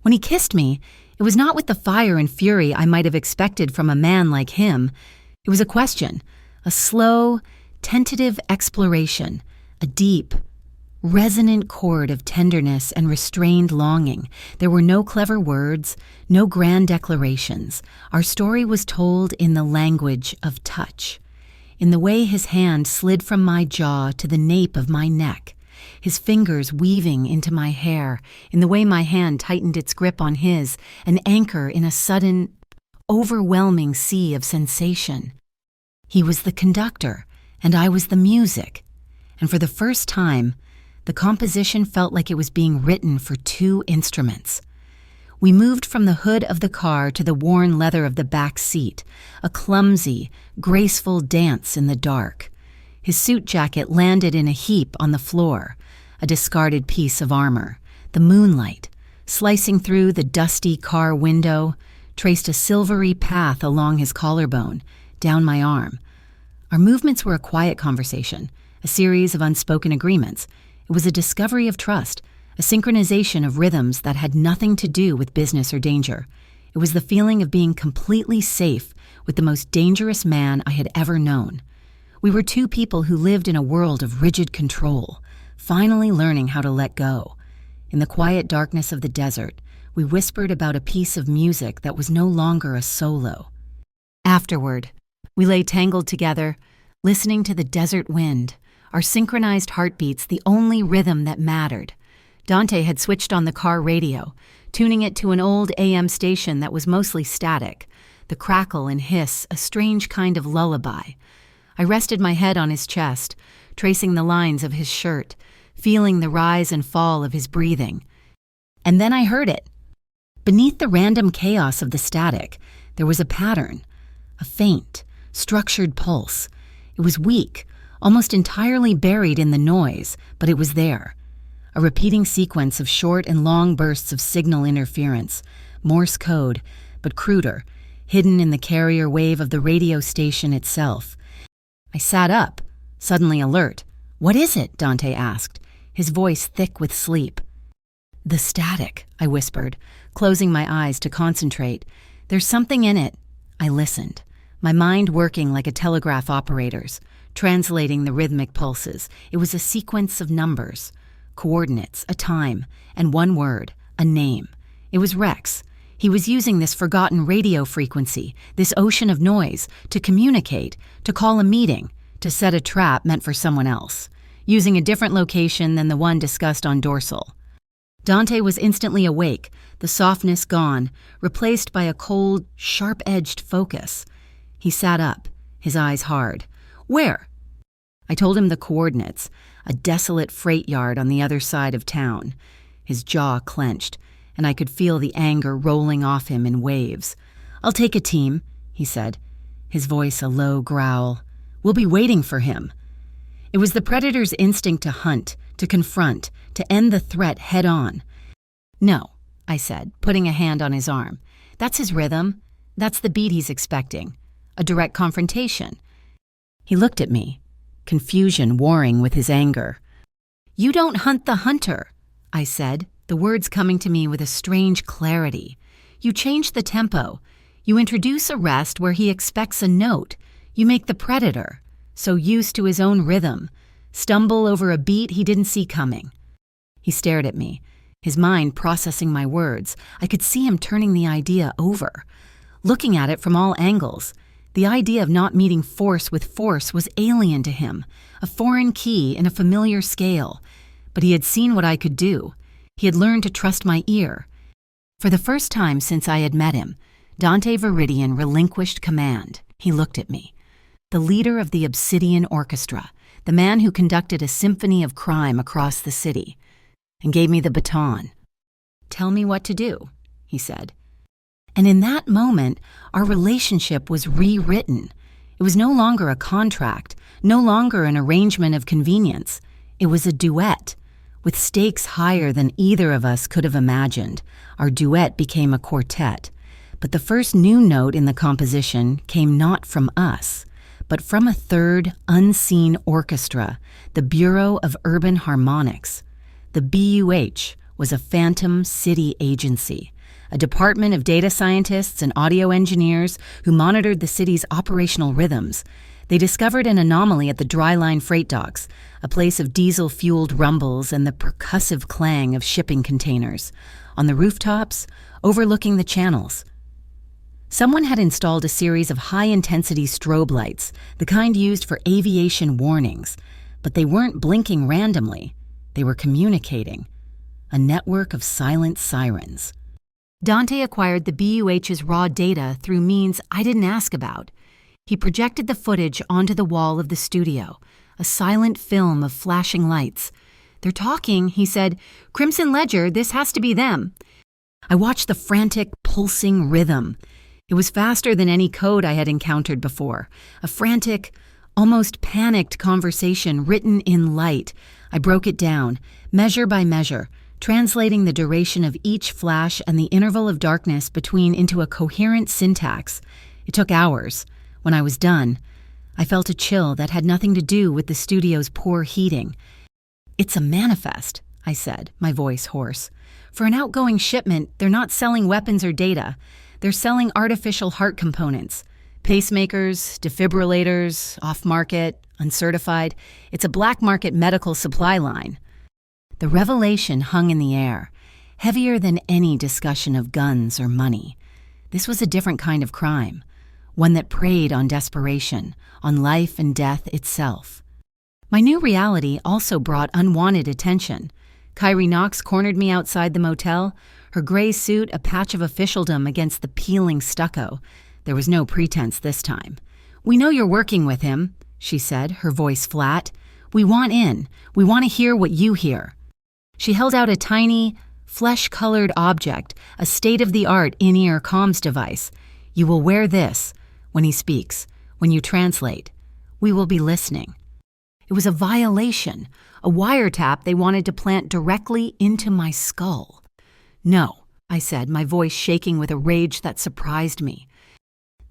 When he kissed me, it was not with the fire and fury I might have expected from a man like him. It was a question, a slow, tentative exploration, a deep, resonant chord of tenderness and restrained longing. There were no clever words, no grand declarations. Our story was told in the language of touch, in the way his hand slid from my jaw to the nape of my neck, his fingers weaving into my hair, in the way my hand tightened its grip on his, an anchor in a sudden, overwhelming sea of sensation. He was the conductor, and I was the music, and for the first time, the composition felt like it was being written for two instruments. We moved from the hood of the car to the worn leather of the back seat, a clumsy, graceful dance in the dark. His suit jacket landed in a heap on the floor, a discarded piece of armor. The moonlight, slicing through the dusty car window, traced a silvery path along his collarbone, down my arm. Our movements were a quiet conversation, a series of unspoken agreements. It was a discovery of trust, a synchronization of rhythms that had nothing to do with business or danger. It was the feeling of being completely safe with the most dangerous man I had ever known. We were two people who lived in a world of rigid control, finally learning how to let go. In the quiet darkness of the desert, we whispered about a piece of music that was no longer a solo. Afterward, we lay tangled together, listening to the desert wind, our synchronized heartbeats the only rhythm that mattered. Dante had switched on the car radio, tuning it to an old AM station that was mostly static, the crackle and hiss a strange kind of lullaby. I rested my head on his chest, tracing the lines of his shirt, feeling the rise and fall of his breathing. And then I heard it. Beneath the random chaos of the static, there was a pattern, a faint, structured pulse. It was weak, almost entirely buried in the noise, but it was there. A repeating sequence of short and long bursts of signal interference, Morse code, but cruder, hidden in the carrier wave of the radio station itself. I sat up, suddenly alert. "What is it?" Dante asked, his voice thick with sleep. "The static," I whispered, closing my eyes to concentrate. "There's something in it." I listened, my mind working like a telegraph operator's, translating the rhythmic pulses. It was a sequence of numbers, coordinates, a time, and one word, a name. It was Rex. He was using this forgotten radio frequency, this ocean of noise, to communicate, to call a meeting, to set a trap meant for someone else, using a different location than the one discussed on Dorsal. Dante was instantly awake, the softness gone, replaced by a cold, sharp-edged focus. He sat up, his eyes hard. "Where?" I told him the coordinates, a desolate freight yard on the other side of town. His jaw clenched, and I could feel the anger rolling off him in waves. "I'll take a team," he said, his voice a low growl. "We'll be waiting for him." It was the predator's instinct to hunt, to confront, to end the threat head on. "No," I said, putting a hand on his arm. "That's his rhythm. That's the beat he's expecting. A direct confrontation." He looked at me, confusion warring with his anger. "You don't hunt the hunter," I said, the words coming to me with a strange clarity. "You change the tempo. You introduce a rest where he expects a note. You make the predator, so used to his own rhythm, stumble over a beat he didn't see coming." He stared at me, his mind processing my words. I could see him turning the idea over, looking at it from all angles. The idea of not meeting force with force was alien to him, a foreign key in a familiar scale. But he had seen what I could do. He had learned to trust my ear. For the first time since I had met him, Dante Viridian relinquished command. He looked at me. the leader of the Obsidian Orchestra, the man who conducted a symphony of crime across the city, and gave me the baton. "Tell me what to do," he said. And in that moment, our relationship was rewritten. It was no longer a contract, no longer an arrangement of convenience. It was a duet, with stakes higher than either of us could have imagined. Our duet became a quartet. But the first new note in the composition came not from us, but from a third, unseen orchestra, the Bureau of Urban Harmonics. The BUH was a phantom city agency, a department of data scientists and audio engineers who monitored the city's operational rhythms. They discovered an anomaly at the dryline freight docks, a place of diesel-fueled rumbles and the percussive clang of shipping containers. On the rooftops, overlooking the channels, someone had installed a series of high-intensity strobe lights, the kind used for aviation warnings, but they weren't blinking randomly. They were communicating. A network of silent sirens. Dante acquired the BUH's raw data through means I didn't ask about. He projected the footage onto the wall of the studio, a silent film of flashing lights. "They're talking," he said. "Crimson Ledger, this has to be them." I watched the frantic, pulsing rhythm. It was faster than any code I had encountered before. A frantic, almost panicked conversation written in light. I broke it down, measure by measure, translating the duration of each flash and the interval of darkness between into a coherent syntax. It took hours. When I was done, I felt a chill that had nothing to do with the studio's poor heating. "It's a manifest," I said, my voice hoarse. "For an outgoing shipment, they're not selling weapons or data. They're selling artificial heart components. Pacemakers, defibrillators, off-market, uncertified. It's a black market medical supply line." The revelation hung in the air, heavier than any discussion of guns or money. This was a different kind of crime, one that preyed on desperation, on life and death itself. My new reality also brought unwanted attention. Kyrie Knox cornered me outside the motel, her gray suit a patch of officialdom against the peeling stucco. There was no pretense this time. "We know you're working with him," she said, her voice flat. "We want in. We want to hear what you hear." She held out a tiny, flesh-colored object, a state-of-the-art in-ear comms device. "You will wear this when he speaks, when you translate. We will be listening." It was a violation, a wiretap they wanted to plant directly into my skull. "No," I said, my voice shaking with a rage that surprised me.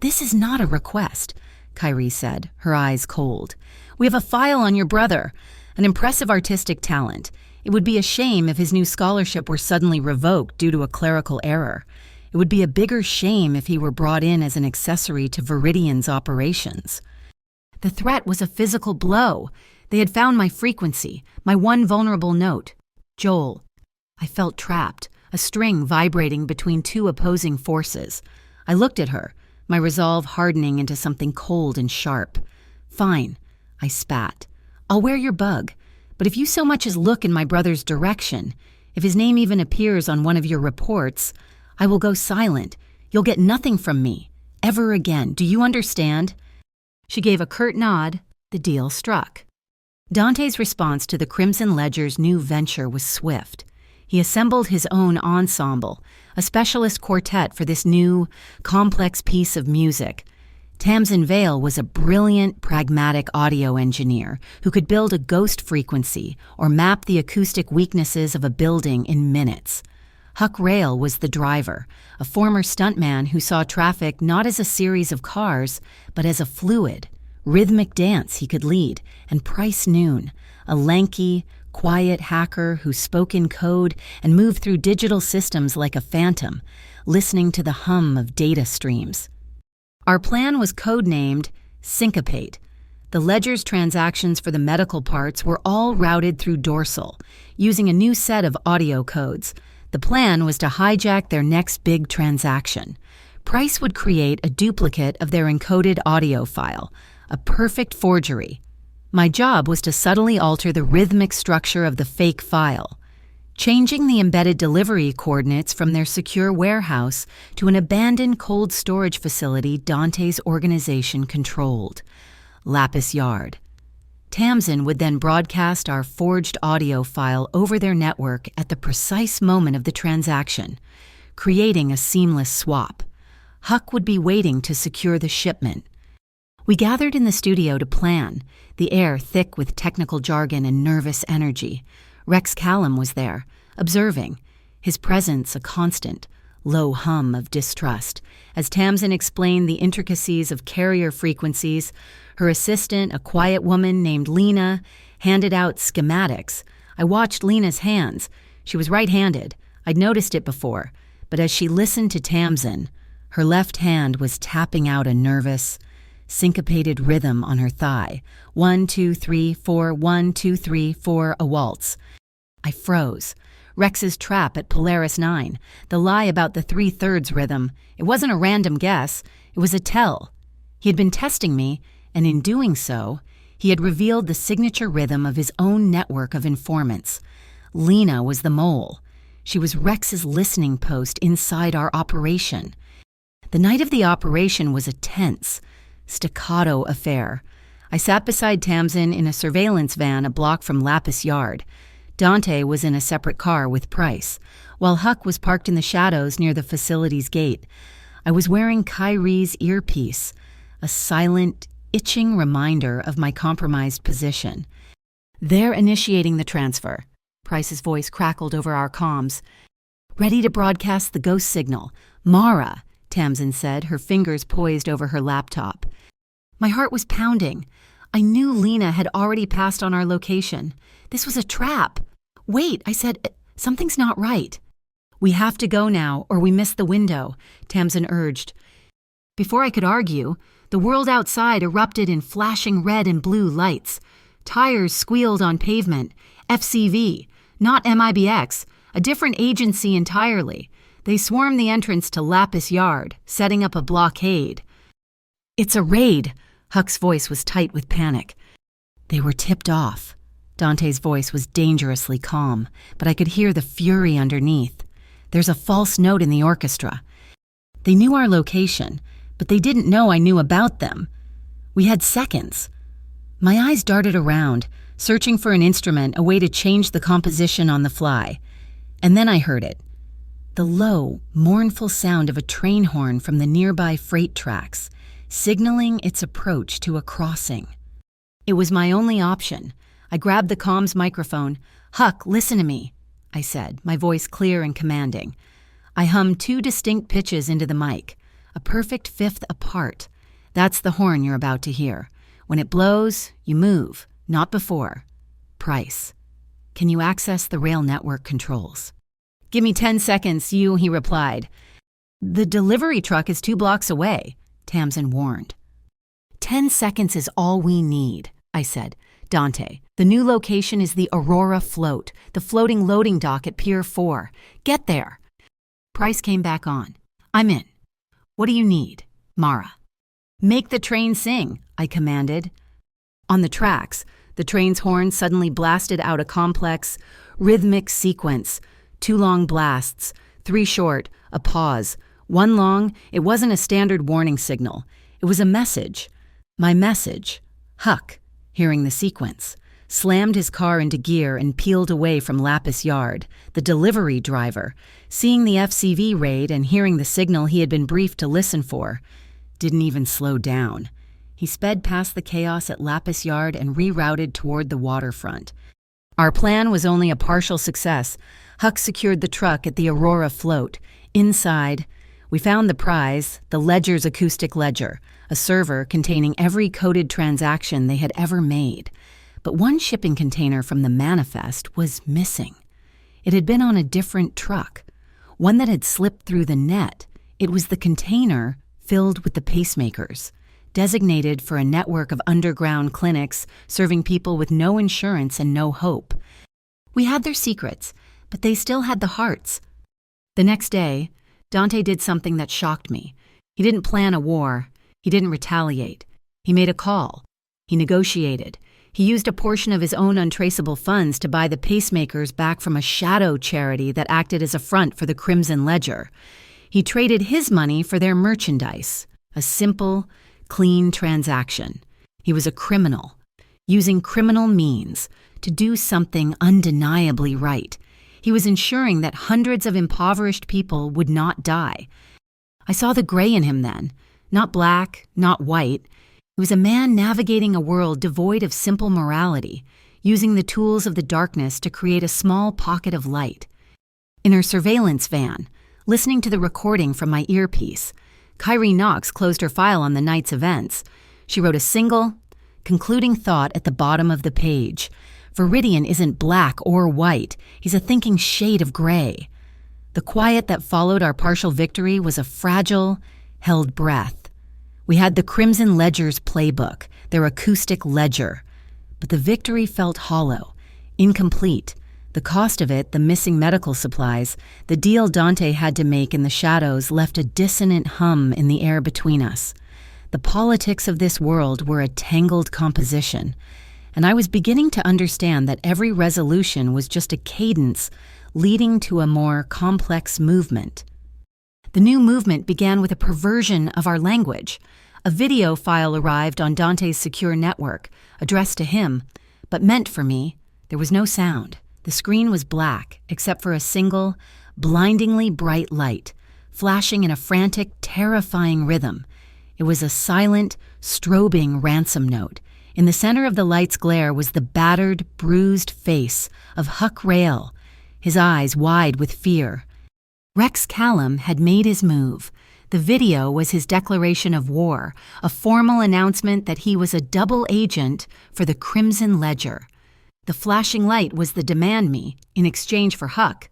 "This is not a request," Kyrie said, her eyes cold. "We have a file on your brother, an impressive artistic talent. It would be a shame if his new scholarship were suddenly revoked due to a clerical error. It would be a bigger shame if he were brought in as an accessory to Viridian's operations." The threat was a physical blow. They had found my frequency, my one vulnerable note. Joel. I felt trapped, a string vibrating between two opposing forces. I looked at her, my resolve hardening into something cold and sharp. "Fine," I spat. "I'll wear your bug. But if you so much as look in my brother's direction, if his name even appears on one of your reports, I will go silent. You'll get nothing from me, ever again. Do you understand?" She gave a curt nod. The deal struck. Dante's response to the Crimson Ledger's new venture was swift. He assembled his own ensemble, a specialist quartet for this new, complex piece of music. Tamsin Vale was a brilliant, pragmatic audio engineer who could build a ghost frequency or map the acoustic weaknesses of a building in minutes. Huck Rail was the driver, a former stuntman who saw traffic not as a series of cars, but as a fluid, rhythmic dance he could lead, and Price Noon, a lanky, quiet hacker who spoke in code and moved through digital systems like a phantom, listening to the hum of data streams. Our plan was codenamed Syncopate. The ledger's transactions for the medical parts were all routed through Dorsal, using a new set of audio codes. The plan was to hijack their next big transaction. Price would create a duplicate of their encoded audio file, a perfect forgery. My job was to subtly alter the rhythmic structure of the fake file, changing the embedded delivery coordinates from their secure warehouse to an abandoned cold storage facility Dante's organization controlled. Lapis Yard. Tamsin would then broadcast our forged audio file over their network at the precise moment of the transaction, creating a seamless swap. Huck would be waiting to secure the shipment. We gathered in the studio to plan, the air thick with technical jargon and nervous energy. Rex Callum was there, observing, his presence a constant, low hum of distrust. As Tamsin explained the intricacies of carrier frequencies, her assistant, a quiet woman named Lena, handed out schematics. I watched Lena's hands. She was right-handed. I'd noticed it before, but as she listened to Tamsin, her left hand was tapping out a nervous, syncopated rhythm on her thigh. 1, 2, 3, 4, 1, 2, 3, 4, a waltz. I froze. Rex's trap at Polaris 9, the lie about the 3/3 rhythm. It wasn't a random guess, it was a tell. He had been testing me, and in doing so, he had revealed the signature rhythm of his own network of informants. Lena was the mole. She was Rex's listening post inside our operation. The night of the operation was a tense, staccato affair. I sat beside Tamsin in a surveillance van a block from Lapis Yard. Dante was in a separate car with Price, while Huck was parked in the shadows near the facility's gate. I was wearing Kyrie's earpiece, a silent, itching reminder of my compromised position. "They're initiating the transfer." Price's voice crackled over our comms. "Ready to broadcast the ghost signal. Mara," Tamsin said, her fingers poised over her laptop. My heart was pounding. I knew Lena had already passed on our location. This was a trap. "Wait," I said, "something's not right." "We have to go now, or we miss the window," Tamsin urged. Before I could argue, the world outside erupted in flashing red and blue lights. Tires squealed on pavement. FCV, not MIBX, a different agency entirely. They swarmed the entrance to Lapis Yard, setting up a blockade. "It's a raid," Huck's voice was tight with panic. "They were tipped off." Dante's voice was dangerously calm, but I could hear the fury underneath. "There's a false note in the orchestra. They knew our location, but they didn't know I knew about them. We had seconds." My eyes darted around, searching for an instrument, a way to change the composition on the fly. And then I heard it. The low, mournful sound of a train horn from the nearby freight tracks, signaling its approach to a crossing. It was my only option. I grabbed the comms microphone. "Huck, listen to me," I said, my voice clear and commanding. I hummed 2 distinct pitches into the mic, a perfect fifth apart. "That's the horn you're about to hear. When it blows, you move, not before. Price. Can you access the rail network controls?" "Give me 10 seconds, he replied. "The delivery truck is 2 blocks away," Tamsin warned. 10 seconds is all we need," I said. "Dante, the new location is the Aurora Float, the floating loading dock at Pier 4. Get there." Price came back on. "I'm in. What do you need, Mara?" "Make the train sing," I commanded. On the tracks, the train's horn suddenly blasted out a complex, rhythmic sequence. 2 long blasts, 3 short, a pause. 1 long, it wasn't a standard warning signal. It was a message. My message. Huck, hearing the sequence, slammed his car into gear and peeled away from Lapis Yard. The delivery driver, seeing the FCV raid and hearing the signal he had been briefed to listen for, didn't even slow down. He sped past the chaos at Lapis Yard and rerouted toward the waterfront. Our plan was only a partial success. Huck secured the truck at the Aurora Float. Inside, we found the prize, the Ledger's acoustic ledger, a server containing every coded transaction they had ever made. But one shipping container from the manifest was missing. It had been on a different truck, one that had slipped through the net. It was the container filled with the pacemakers, designated for a network of underground clinics serving people with no insurance and no hope. We had their secrets, but they still had the hearts. The next day, Dante did something that shocked me. He didn't plan a war. He didn't retaliate. He made a call. He negotiated. He used a portion of his own untraceable funds to buy the pacemakers back from a shadow charity that acted as a front for the Crimson Ledger. He traded his money for their merchandise. A simple, clean transaction. He was a criminal, using criminal means to do something undeniably right. He was ensuring that hundreds of impoverished people would not die. I saw the gray in him then, not black, not white. He was a man navigating a world devoid of simple morality, using the tools of the darkness to create a small pocket of light. In her surveillance van, listening to the recording from my earpiece, Kyrie Knox closed her file on the night's events. She wrote a single, concluding thought at the bottom of the page. Viridian isn't black or white. He's a thinking shade of gray. The quiet that followed our partial victory was a fragile, held breath. We had the Crimson Ledger's playbook, their acoustic ledger. But the victory felt hollow, incomplete. The cost of it, the missing medical supplies, the deal Dante had to make in the shadows left a dissonant hum in the air between us. The politics of this world were a tangled composition, and I was beginning to understand that every resolution was just a cadence leading to a more complex movement. The new movement began with a perversion of our language. A video file arrived on Dante's secure network, addressed to him, but meant for me. There was no sound. The screen was black, except for a single, blindingly bright light, flashing in a frantic, terrifying rhythm. It was a silent, strobing ransom note. In the center of the light's glare was the battered, bruised face of Huck Rail, his eyes wide with fear. Rex Callum had made his move. The video was his declaration of war, a formal announcement that he was a double agent for the Crimson Ledger. The flashing light was the demand me, in exchange for Huck.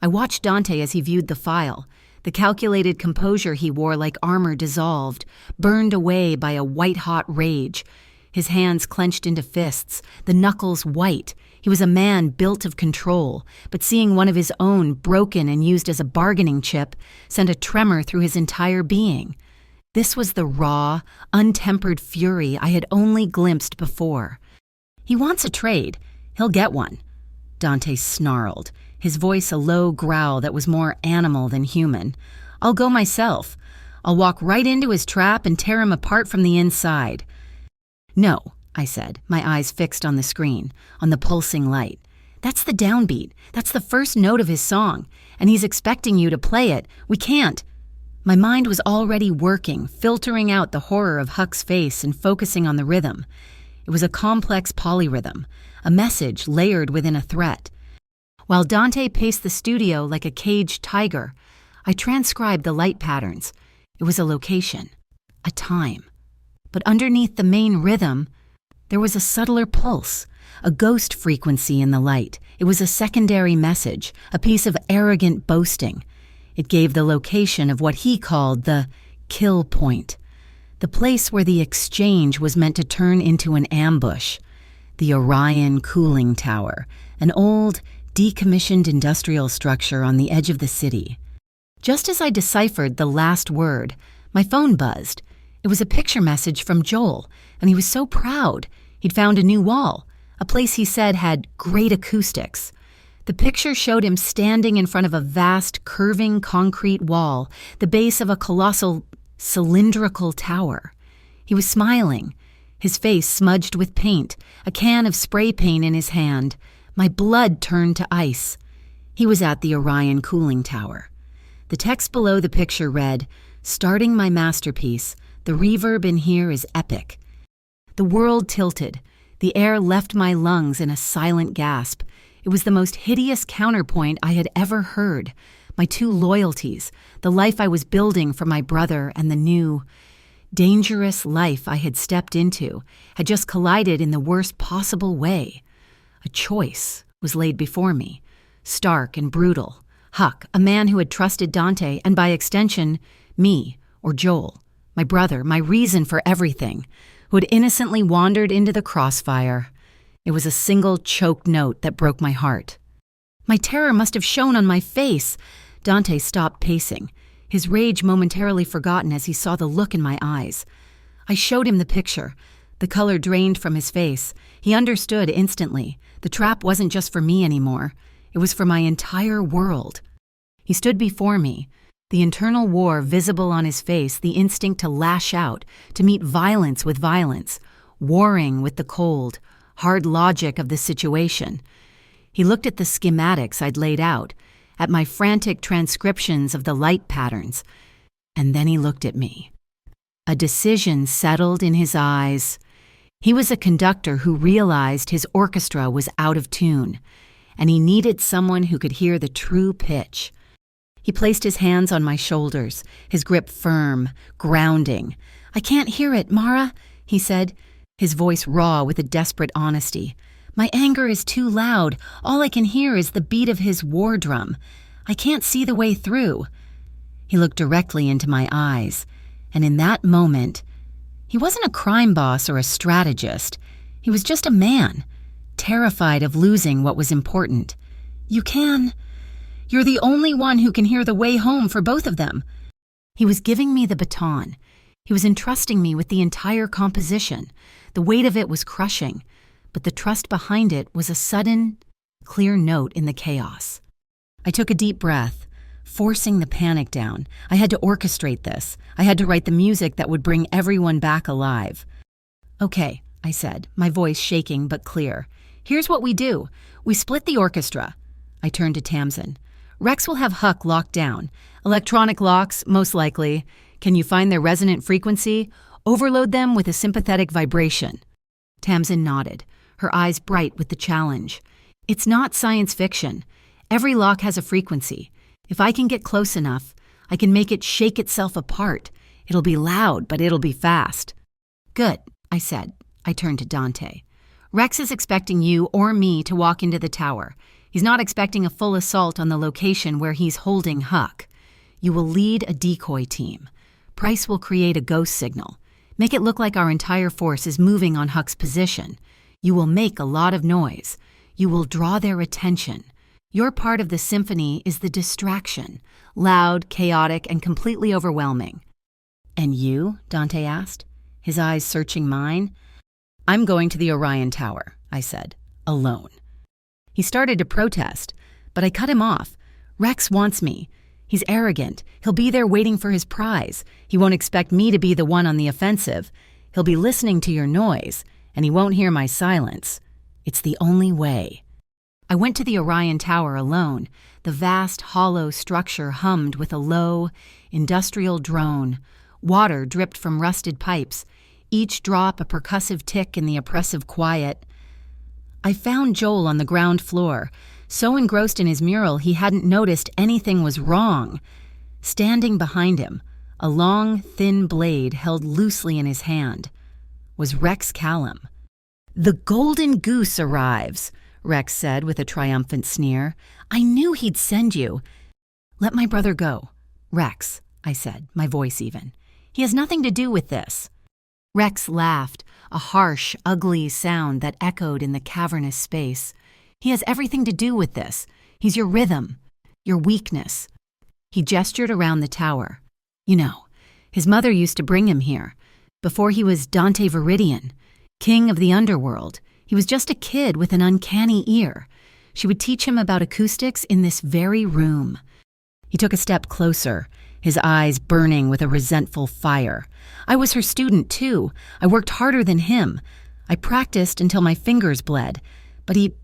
I watched Dante as he viewed the file. The calculated composure he wore like armor dissolved, burned away by a white-hot rage. His hands clenched into fists, the knuckles white. He was a man built of control, but seeing one of his own broken and used as a bargaining chip sent a tremor through his entire being. This was the raw, untempered fury I had only glimpsed before. "He wants a trade. He'll get one," Dante snarled, his voice a low growl that was more animal than human. "I'll go myself. I'll walk right into his trap and tear him apart from the inside." "No," I said, my eyes fixed on the screen, on the pulsing light. "That's the downbeat. That's the first note of his song, and he's expecting you to play it. We can't." My mind was already working, filtering out the horror of Huck's face and focusing on the rhythm. It was a complex polyrhythm, a message layered within a threat. While Dante paced the studio like a caged tiger, I transcribed the light patterns. It was a location, a time. But underneath the main rhythm, there was a subtler pulse, a ghost frequency in the light. It was a secondary message, a piece of arrogant boasting. It gave the location of what he called the kill point, the place where the exchange was meant to turn into an ambush. The Orion Cooling Tower, an old, decommissioned industrial structure on the edge of the city. Just as I deciphered the last word, my phone buzzed. It was a picture message from Joel, and he was so proud. He'd found a new wall, a place he said had great acoustics. The picture showed him standing in front of a vast, curving concrete wall, the base of a colossal, cylindrical tower. He was smiling, his face smudged with paint, a can of spray paint in his hand. My blood turned to ice. He was at the Orion Cooling Tower. The text below the picture read, "Starting my masterpiece, the reverb in here is epic." The world tilted. The air left my lungs in a silent gasp. It was the most hideous counterpoint I had ever heard. My two loyalties, the life I was building for my brother and the new, dangerous life I had stepped into, had just collided in the worst possible way. A choice was laid before me, stark and brutal. Huck, a man who had trusted Dante and by extension, me, or Joel, my brother, my reason for everything, who had innocently wandered into the crossfire. It was a single choked note that broke my heart. My terror must have shown on my face. Dante stopped pacing, his rage momentarily forgotten as he saw the look in my eyes. I showed him the picture. The color drained from his face. He understood instantly. The trap wasn't just for me anymore. It was for my entire world. He stood before me, the internal war visible on his face, the instinct to lash out, to meet violence with violence. warring with the cold, hard logic of the situation. He looked at the schematics I'd laid out, at my frantic transcriptions of the light patterns, and then he looked at me. A decision settled in his eyes. He was a conductor who realized his orchestra was out of tune, and he needed someone who could hear the true pitch. He placed his hands on my shoulders, his grip firm, grounding. "I can't hear it, Mara," he said, his voice raw with a desperate honesty. "My anger is too loud. All I can hear is the beat of his war drum. I can't see the way through." He looked directly into my eyes, and in that moment, he wasn't a crime boss or a strategist. He was just a man, terrified of losing what was important. "You can. You're the only one who can hear the way home for both of them." He was giving me the baton. He was entrusting me with the entire composition. The weight of it was crushing, but the trust behind it was a sudden, clear note in the chaos. I took a deep breath, forcing the panic down. I had to orchestrate this. I had to write the music that would bring everyone back alive. "Okay," I said, my voice shaking but clear. "Here's what we do. We split the orchestra." I turned to Tamsin. "Rex will have Huck locked down. Electronic locks, most likely. Can you find their resonant frequency? Overload them with a sympathetic vibration." Tamsin nodded, her eyes bright with the challenge. "It's not science fiction. Every lock has a frequency. If I can get close enough, I can make it shake itself apart. It'll be loud, but it'll be fast." "Good," I said. I turned to Dante. "Rex is expecting you or me to walk into the tower. He's not expecting a full assault on the location where he's holding Huck. You will lead a decoy team. Price will create a ghost signal. Make it look like our entire force is moving on Huck's position. You will make a lot of noise. You will draw their attention. Your part of the symphony is the distraction, loud, chaotic, and completely overwhelming." "And you?" Dante asked, his eyes searching mine. "I'm going to the Orion Tower," I said, "alone." He started to protest, but I cut him off. "Rex wants me. He's arrogant. He'll be there waiting for his prize. He won't expect me to be the one on the offensive. He'll be listening to your noise, and he won't hear my silence. It's the only way." I went to the Orion Tower alone. The vast, hollow structure hummed with a low, industrial drone. Water dripped from rusted pipes, each drop a percussive tick in the oppressive quiet. I found Joel on the ground floor, so engrossed in his mural he hadn't noticed anything was wrong. Standing behind him, a long, thin blade held loosely in his hand, was Rex Callum. "The golden goose arrives," Rex said with a triumphant sneer. "I knew he'd send you." "Let my brother go." "Rex," I said, my voice even. "He has nothing to do with this." Rex laughed, a harsh, ugly sound that echoed in the cavernous space. "He has everything to do with this. He's your rhythm, your weakness." He gestured around the tower. "You know, his mother used to bring him here. Before he was Dante Viridian, king of the underworld, he was just a kid with an uncanny ear. She would teach him about acoustics in this very room." He took a step closer, his eyes burning with a resentful fire. "I was her student, too. I worked harder than him. I practiced until my fingers bled. But he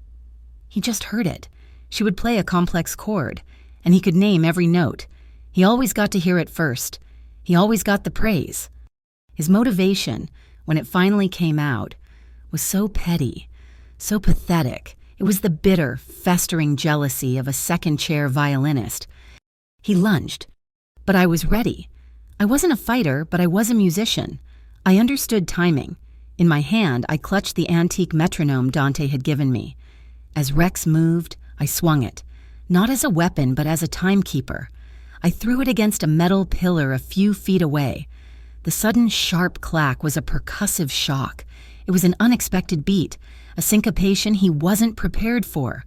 just heard it. She would play a complex chord, and he could name every note. He always got to hear it first. He always got the praise. His motivation, when it finally came out, was so petty, so pathetic. It was the bitter, festering jealousy of a second-chair violinist. He lunged, but I was ready. I wasn't a fighter, but I was a musician. I understood timing. In my hand, I clutched the antique metronome Dante had given me. As Rex moved, I swung it, not as a weapon, but as a timekeeper. I threw it against a metal pillar a few feet away. The sudden sharp clack was a percussive shock. It was an unexpected beat, a syncopation he wasn't prepared for.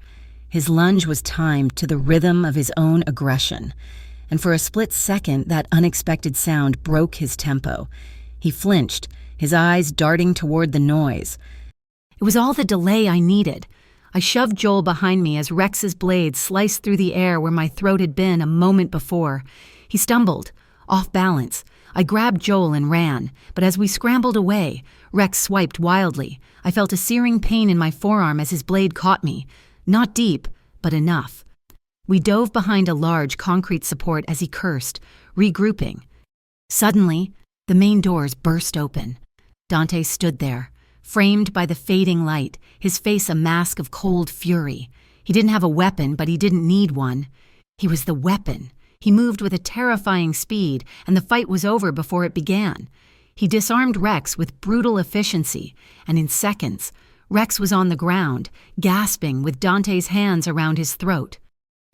His lunge was timed to the rhythm of his own aggression, and for a split second that unexpected sound broke his tempo. He flinched, his eyes darting toward the noise. It was all the delay I needed. I shoved Joel behind me as Rex's blade sliced through the air where my throat had been a moment before. He stumbled, off balance. I grabbed Joel and ran, but as we scrambled away, Rex swiped wildly. I felt a searing pain in my forearm as his blade caught me. Not deep, but enough. We dove behind a large concrete support as he cursed, regrouping. Suddenly, the main doors burst open. Dante stood there, framed by the fading light, his face a mask of cold fury. He didn't have a weapon, but he didn't need one. He was the weapon. He moved with a terrifying speed, and the fight was over before it began. He disarmed Rex with brutal efficiency, and in seconds, Rex was on the ground, gasping with Dante's hands around his throat.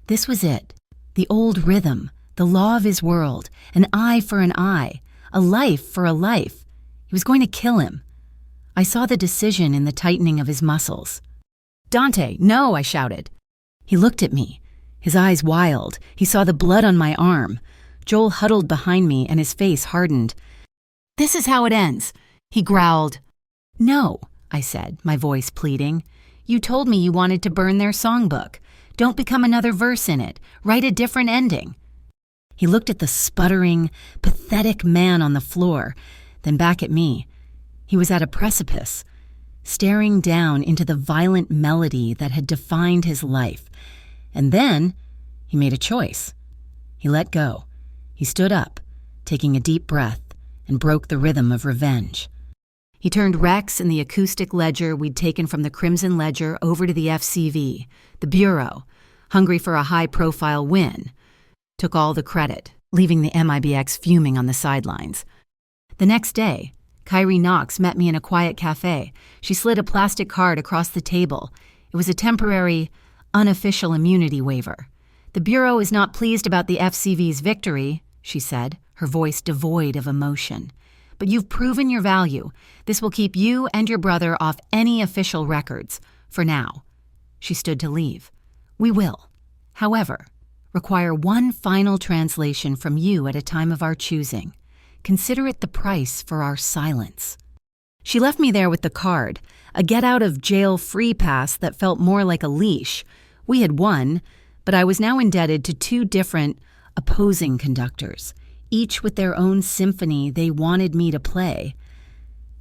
This was it. The old rhythm, the law of his world, an eye for an eye, a life for a life. He was going to kill him. I saw the decision in the tightening of his muscles. "Dante, no!" I shouted. He looked at me, his eyes wild. He saw the blood on my arm. Joel huddled behind me and his face hardened. "This is how it ends," he growled. "No," I said, my voice pleading. "You told me you wanted to burn their songbook. Don't become another verse in it. Write a different ending." He looked at the sputtering, pathetic man on the floor, then back at me. He was at a precipice, staring down into the violent melody that had defined his life. And then he made a choice. He let go. He stood up, taking a deep breath, and broke the rhythm of revenge. He turned Rex and the acoustic ledger we'd taken from the Crimson Ledger over to the FCV, the Bureau, hungry for a high-profile win. Took all the credit, leaving the MIBX fuming on the sidelines. The next day, Kyrie Knox met me in a quiet cafe. She slid a plastic card across the table. It was a temporary, unofficial immunity waiver. "The Bureau is not pleased about the FCV's victory," she said, her voice devoid of emotion. "But you've proven your value. This will keep you and your brother off any official records, for now." She stood to leave. "We will, however, require one final translation from you at a time of our choosing. Consider it the price for our silence." She left me there with the card, a get-out-of-jail-free pass that felt more like a leash. We had won, but I was now indebted to two different, opposing conductors, each with their own symphony they wanted me to play.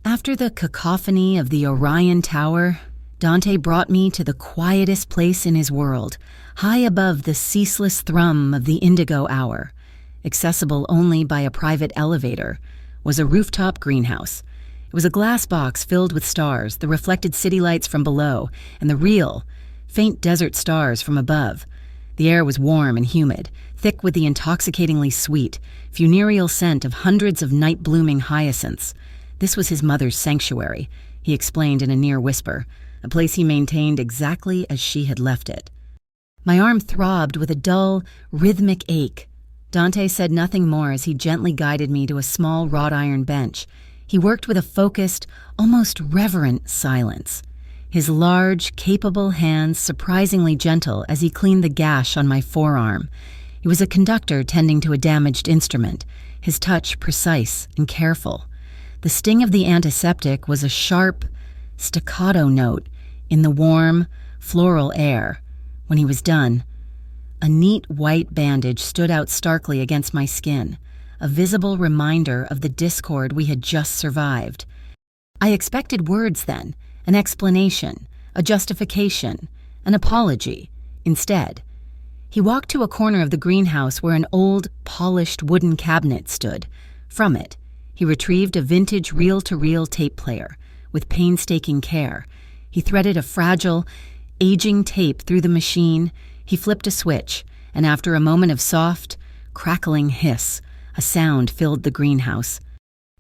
After the cacophony of the Orion Tower, Dante brought me to the quietest place in his world, high above the ceaseless thrum of the indigo hour. Accessible only by a private elevator, was a rooftop greenhouse. It was a glass box filled with stars, the reflected city lights from below, and the real, faint desert stars from above. The air was warm and humid, thick with the intoxicatingly sweet, funereal scent of hundreds of night-blooming hyacinths. This was his mother's sanctuary, he explained in a near whisper, a place he maintained exactly as she had left it. My arm throbbed with a dull, rhythmic ache. Dante said nothing more as he gently guided me to a small wrought iron bench. He worked with a focused, almost reverent silence. His large, capable hands surprisingly gentle as he cleaned the gash on my forearm. He was a conductor tending to a damaged instrument, his touch precise and careful. The sting of the antiseptic was a sharp, staccato note in the warm, floral air. When he was done, a neat white bandage stood out starkly against my skin, a visible reminder of the discord we had just survived. I expected words then, an explanation, a justification, an apology. Instead, he walked to a corner of the greenhouse where an old, polished wooden cabinet stood. From it, he retrieved a vintage reel-to-reel tape player. With painstaking care, he threaded a fragile, aging tape through the machine. He flipped a switch, and after a moment of soft, crackling hiss, a sound filled the greenhouse.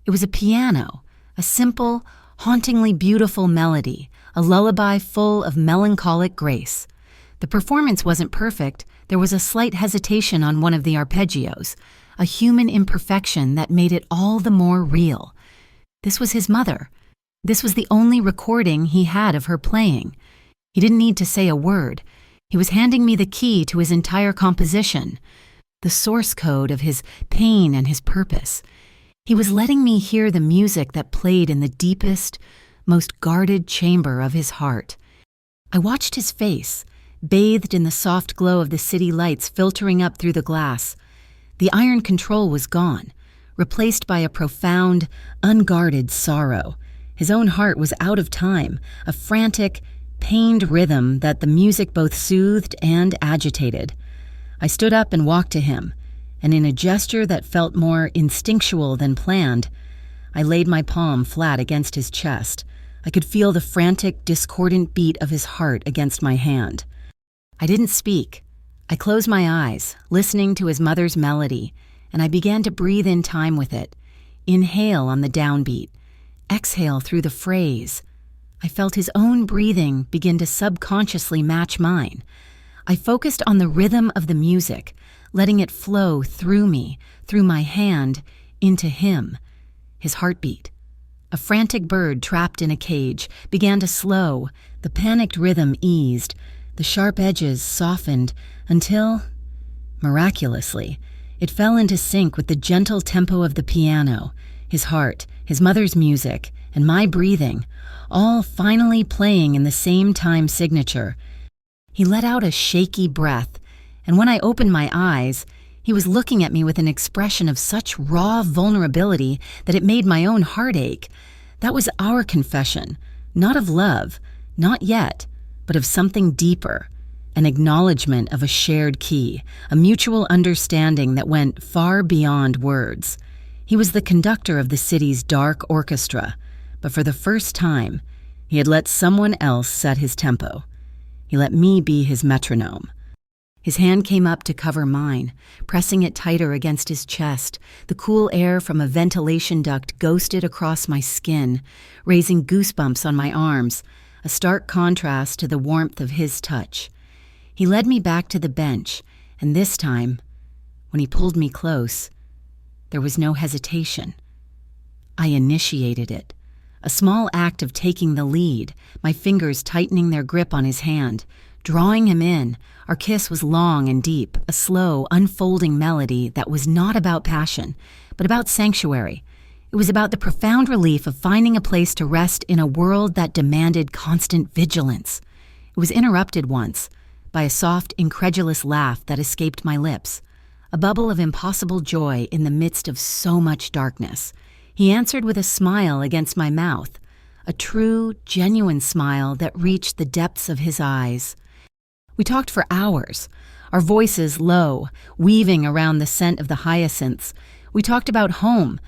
It was a piano, a simple, hauntingly beautiful melody, a lullaby full of melancholic grace. The performance wasn't perfect. There was a slight hesitation on one of the arpeggios, a human imperfection that made it all the more real. This was his mother. This was the only recording he had of her playing. He didn't need to say a word. He was handing me the key to his entire composition, the source code of his pain and his purpose. He was letting me hear the music that played in the deepest, most guarded chamber of his heart. I watched his face, bathed in the soft glow of the city lights filtering up through the glass. The iron control was gone. replaced by a profound, unguarded sorrow. His own heart was out of time, a frantic, pained rhythm that the music both soothed and agitated. I stood up and walked to him, and in a gesture that felt more instinctual than planned, I laid my palm flat against his chest. I could feel the frantic, discordant beat of his heart against my hand. I didn't speak. I closed my eyes, listening to his mother's melody, and I began to breathe in time with it. Inhale on the downbeat, exhale through the phrase. I felt his own breathing begin to subconsciously match mine. I focused on the rhythm of the music, letting it flow through me, through my hand, into him. His heartbeat. A frantic bird trapped in a cage began to slow. The panicked rhythm eased. The sharp edges softened until, miraculously, it fell into sync with the gentle tempo of the piano, his heart, his mother's music, and my breathing, all finally playing in the same time signature. He let out a shaky breath, and when I opened my eyes, he was looking at me with an expression of such raw vulnerability that it made my own heart ache. That was our confession, not of love, not yet, but of something deeper, an acknowledgement of a shared key, a mutual understanding that went far beyond words. He was the conductor of the city's dark orchestra, but for the first time, he had let someone else set his tempo. He let me be his metronome. His hand came up to cover mine, pressing it tighter against his chest. The cool air from a ventilation duct ghosted across my skin, raising goosebumps on my arms, a stark contrast to the warmth of his touch. He led me back to the bench, and this time, when he pulled me close, there was no hesitation. I initiated it, a small act of taking the lead, my fingers tightening their grip on his hand, drawing him in. Our kiss was long and deep, a slow, unfolding melody that was not about passion, but about sanctuary. It was about the profound relief of finding a place to rest in a world that demanded constant vigilance. It was interrupted once by a soft, incredulous laugh that escaped my lips, a bubble of impossible joy in the midst of so much darkness. He answered with a smile against my mouth, a true, genuine smile that reached the depths of his eyes. We talked for hours, our voices low, weaving around the scent of the hyacinths. We talked about home,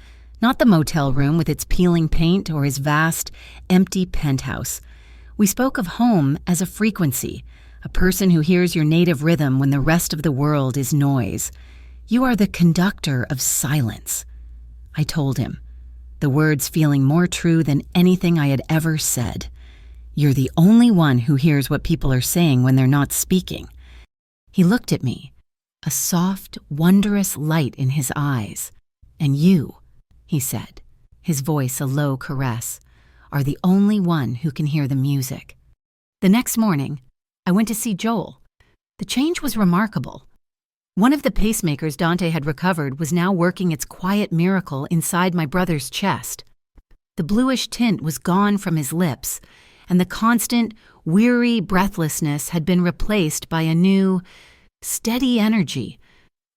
not the motel room with its peeling paint or his vast, empty penthouse. We spoke of home as a frequency, a person who hears your native rhythm when the rest of the world is noise. You are the conductor of silence, I told him, the words feeling more true than anything I had ever said. You're the only one who hears what people are saying when they're not speaking. He looked at me, a soft, wondrous light in his eyes. And you, he said, his voice a low caress, are the only one who can hear the music. The next morning, I went to see Joel. The change was remarkable. One of the pacemakers Dante had recovered was now working its quiet miracle inside my brother's chest. The bluish tint was gone from his lips, and the constant, weary breathlessness had been replaced by a new, steady energy.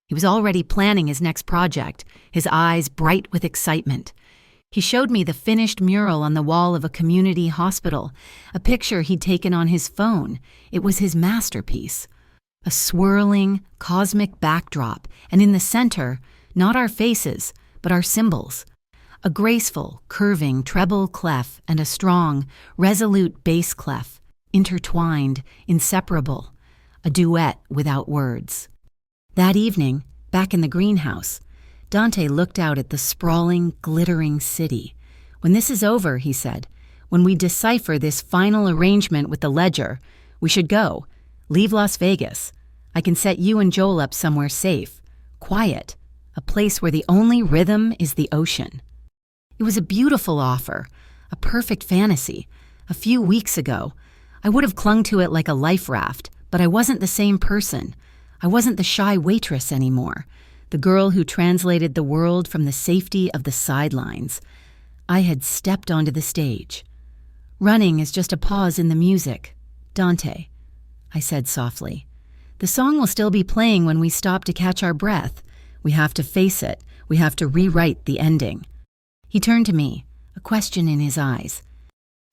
He was already planning his next project, his eyes bright with excitement. He showed me the finished mural on the wall of a community hospital, a picture he'd taken on his phone. It was his masterpiece. A swirling, cosmic backdrop, and in the center, not our faces, but our symbols. A graceful, curving treble clef and a strong, resolute bass clef, intertwined, inseparable, a duet without words. That evening, back in the greenhouse, Dante looked out at the sprawling, glittering city. When this is over, he said, when we decipher this final arrangement with the ledger, we should go. Leave Las Vegas. I can set you and Joel up somewhere safe, quiet, a place where the only rhythm is the ocean. It was a beautiful offer, a perfect fantasy. A few weeks ago, I would have clung to it like a life raft, but I wasn't the same person. I wasn't the shy waitress anymore, the girl who translated the world from the safety of the sidelines. I had stepped onto the stage. Running is just a pause in the music. Dante, I said softly. The song will still be playing when we stop to catch our breath. We have to face it. We have to rewrite the ending." He turned to me, a question in his eyes.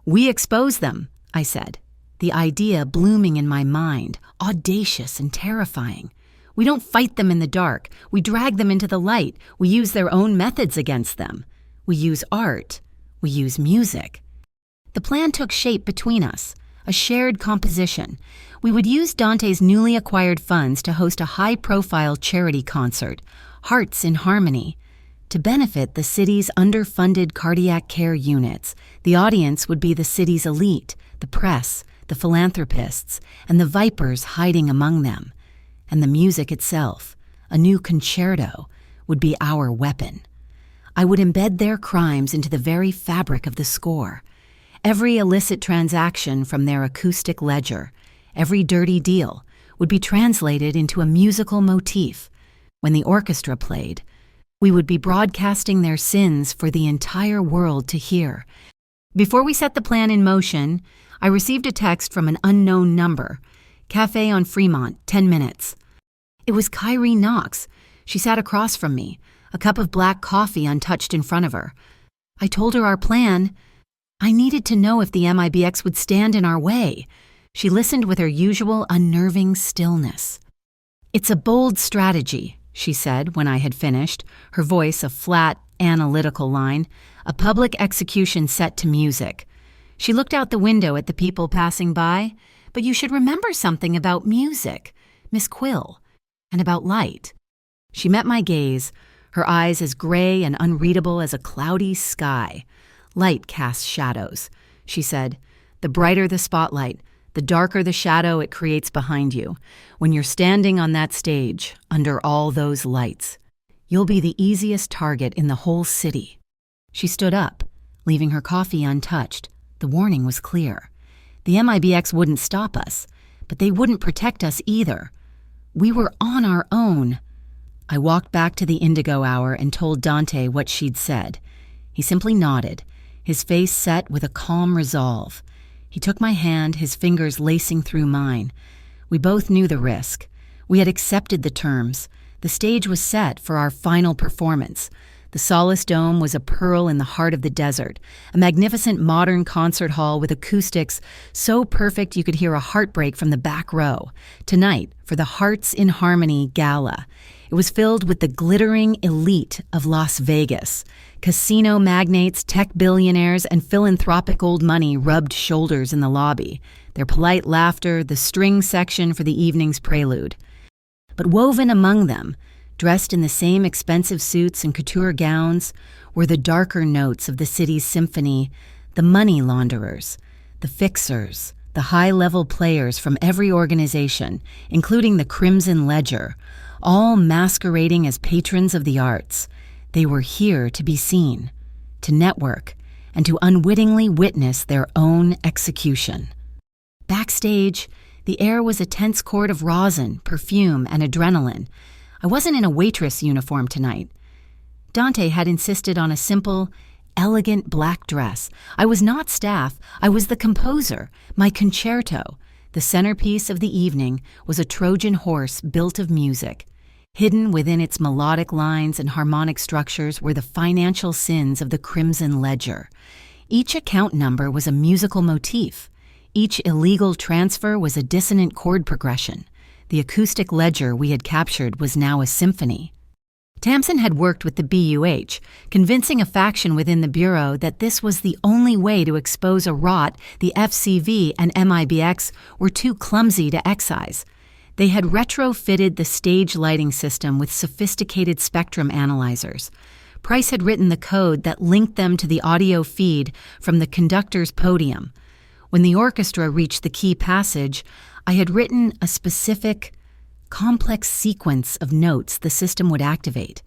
"We expose them," I said, the idea blooming in my mind, audacious and terrifying. "We don't fight them in the dark. We drag them into the light. We use their own methods against them. We use art. We use music." The plan took shape between us, a shared composition. We would use Dante's newly acquired funds to host a high-profile charity concert, Hearts in Harmony. To benefit the city's underfunded cardiac care units, the audience would be the city's elite, the press, the philanthropists, and the vipers hiding among them. And the music itself, a new concerto, would be our weapon. I would embed their crimes into the very fabric of the score. Every illicit transaction from their acoustic ledger, every dirty deal, would be translated into a musical motif. When the orchestra played, we would be broadcasting their sins for the entire world to hear. Before we set the plan in motion, I received a text from an unknown number. "Cafe on Fremont, 10 minutes. It was Kyrie Knox. She sat across from me, a cup of black coffee untouched in front of her. I told her our plan. I needed to know if the MIBX would stand in our way. She listened with her usual unnerving stillness. "It's a bold strategy," she said when I had finished, her voice a flat, analytical line, "a public execution set to music." She looked out the window at the people passing by. "But you should remember something about music, Miss Quill, and about light." She met my gaze, her eyes as gray and unreadable as a cloudy sky. "Light casts shadows," she said. "The brighter the spotlight, the darker the shadow it creates behind you. When you're standing on that stage, under all those lights, you'll be the easiest target in the whole city." She stood up, leaving her coffee untouched. The warning was clear. The MIBX wouldn't stop us, but they wouldn't protect us either. We were on our own. I walked back to the Indigo Hour and told Dante what she'd said. He simply nodded, his face set with a calm resolve. He took my hand, his fingers lacing through mine. We both knew the risk. We had accepted the terms. The stage was set for our final performance. The Solace Dome was a pearl in the heart of the desert, a magnificent modern concert hall with acoustics so perfect you could hear a heartbreak from the back row. Tonight, for the Hearts in Harmony Gala, it was filled with the glittering elite of Las Vegas. Casino magnates, tech billionaires, and philanthropic old money rubbed shoulders in the lobby, their polite laughter the string section for the evening's prelude. But woven among them, dressed in the same expensive suits and couture gowns, were the darker notes of the city's symphony, the money launderers, the fixers, the high-level players from every organization, including the Crimson Ledger, all masquerading as patrons of the arts. They were here to be seen, to network, and to unwittingly witness their own execution. Backstage, the air was a tense court of rosin, perfume, and adrenaline. I wasn't in a waitress uniform tonight. Dante had insisted on a simple, elegant black dress. I was not staff. I was the composer, my concerto. The centerpiece of the evening was a Trojan horse built of music. Hidden within its melodic lines and harmonic structures were the financial sins of the Crimson Ledger. Each account number was a musical motif. Each illegal transfer was a dissonant chord progression. The acoustic ledger we had captured was now a symphony. Tamsin had worked with the BUH, convincing a faction within the Bureau that this was the only way to expose a rot the FCV and MIBX were too clumsy to excise. They had retrofitted the stage lighting system with sophisticated spectrum analyzers. Price had written the code that linked them to the audio feed from the conductor's podium. When the orchestra reached the key passage, I had written a specific, complex sequence of notes the system would activate.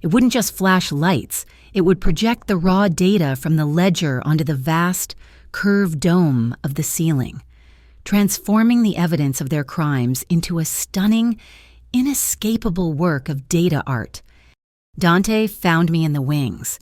It wouldn't just flash lights, it would project the raw data from the ledger onto the vast, curved dome of the ceiling, transforming the evidence of their crimes into a stunning, inescapable work of data art. Dante found me in the wings.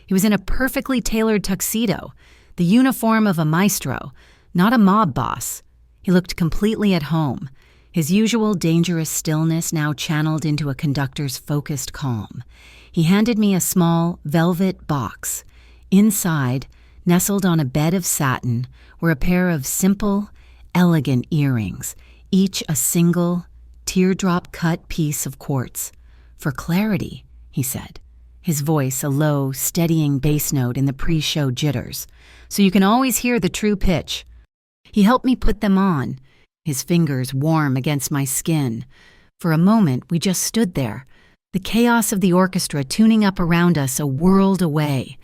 He was in a perfectly tailored tuxedo, the uniform of a maestro, not a mob boss. He looked completely at home, his usual dangerous stillness now channeled into a conductor's focused calm. He handed me a small velvet box. Inside, nestled on a bed of satin, were a pair of simple, elegant earrings, each a single, teardrop-cut piece of quartz. "For clarity," he said, his voice a low, steadying bass note in the pre-show jitters, "so you can always hear the true pitch." He helped me put them on, his fingers warm against my skin. For a moment, we just stood there, the chaos of the orchestra tuning up around us a world away.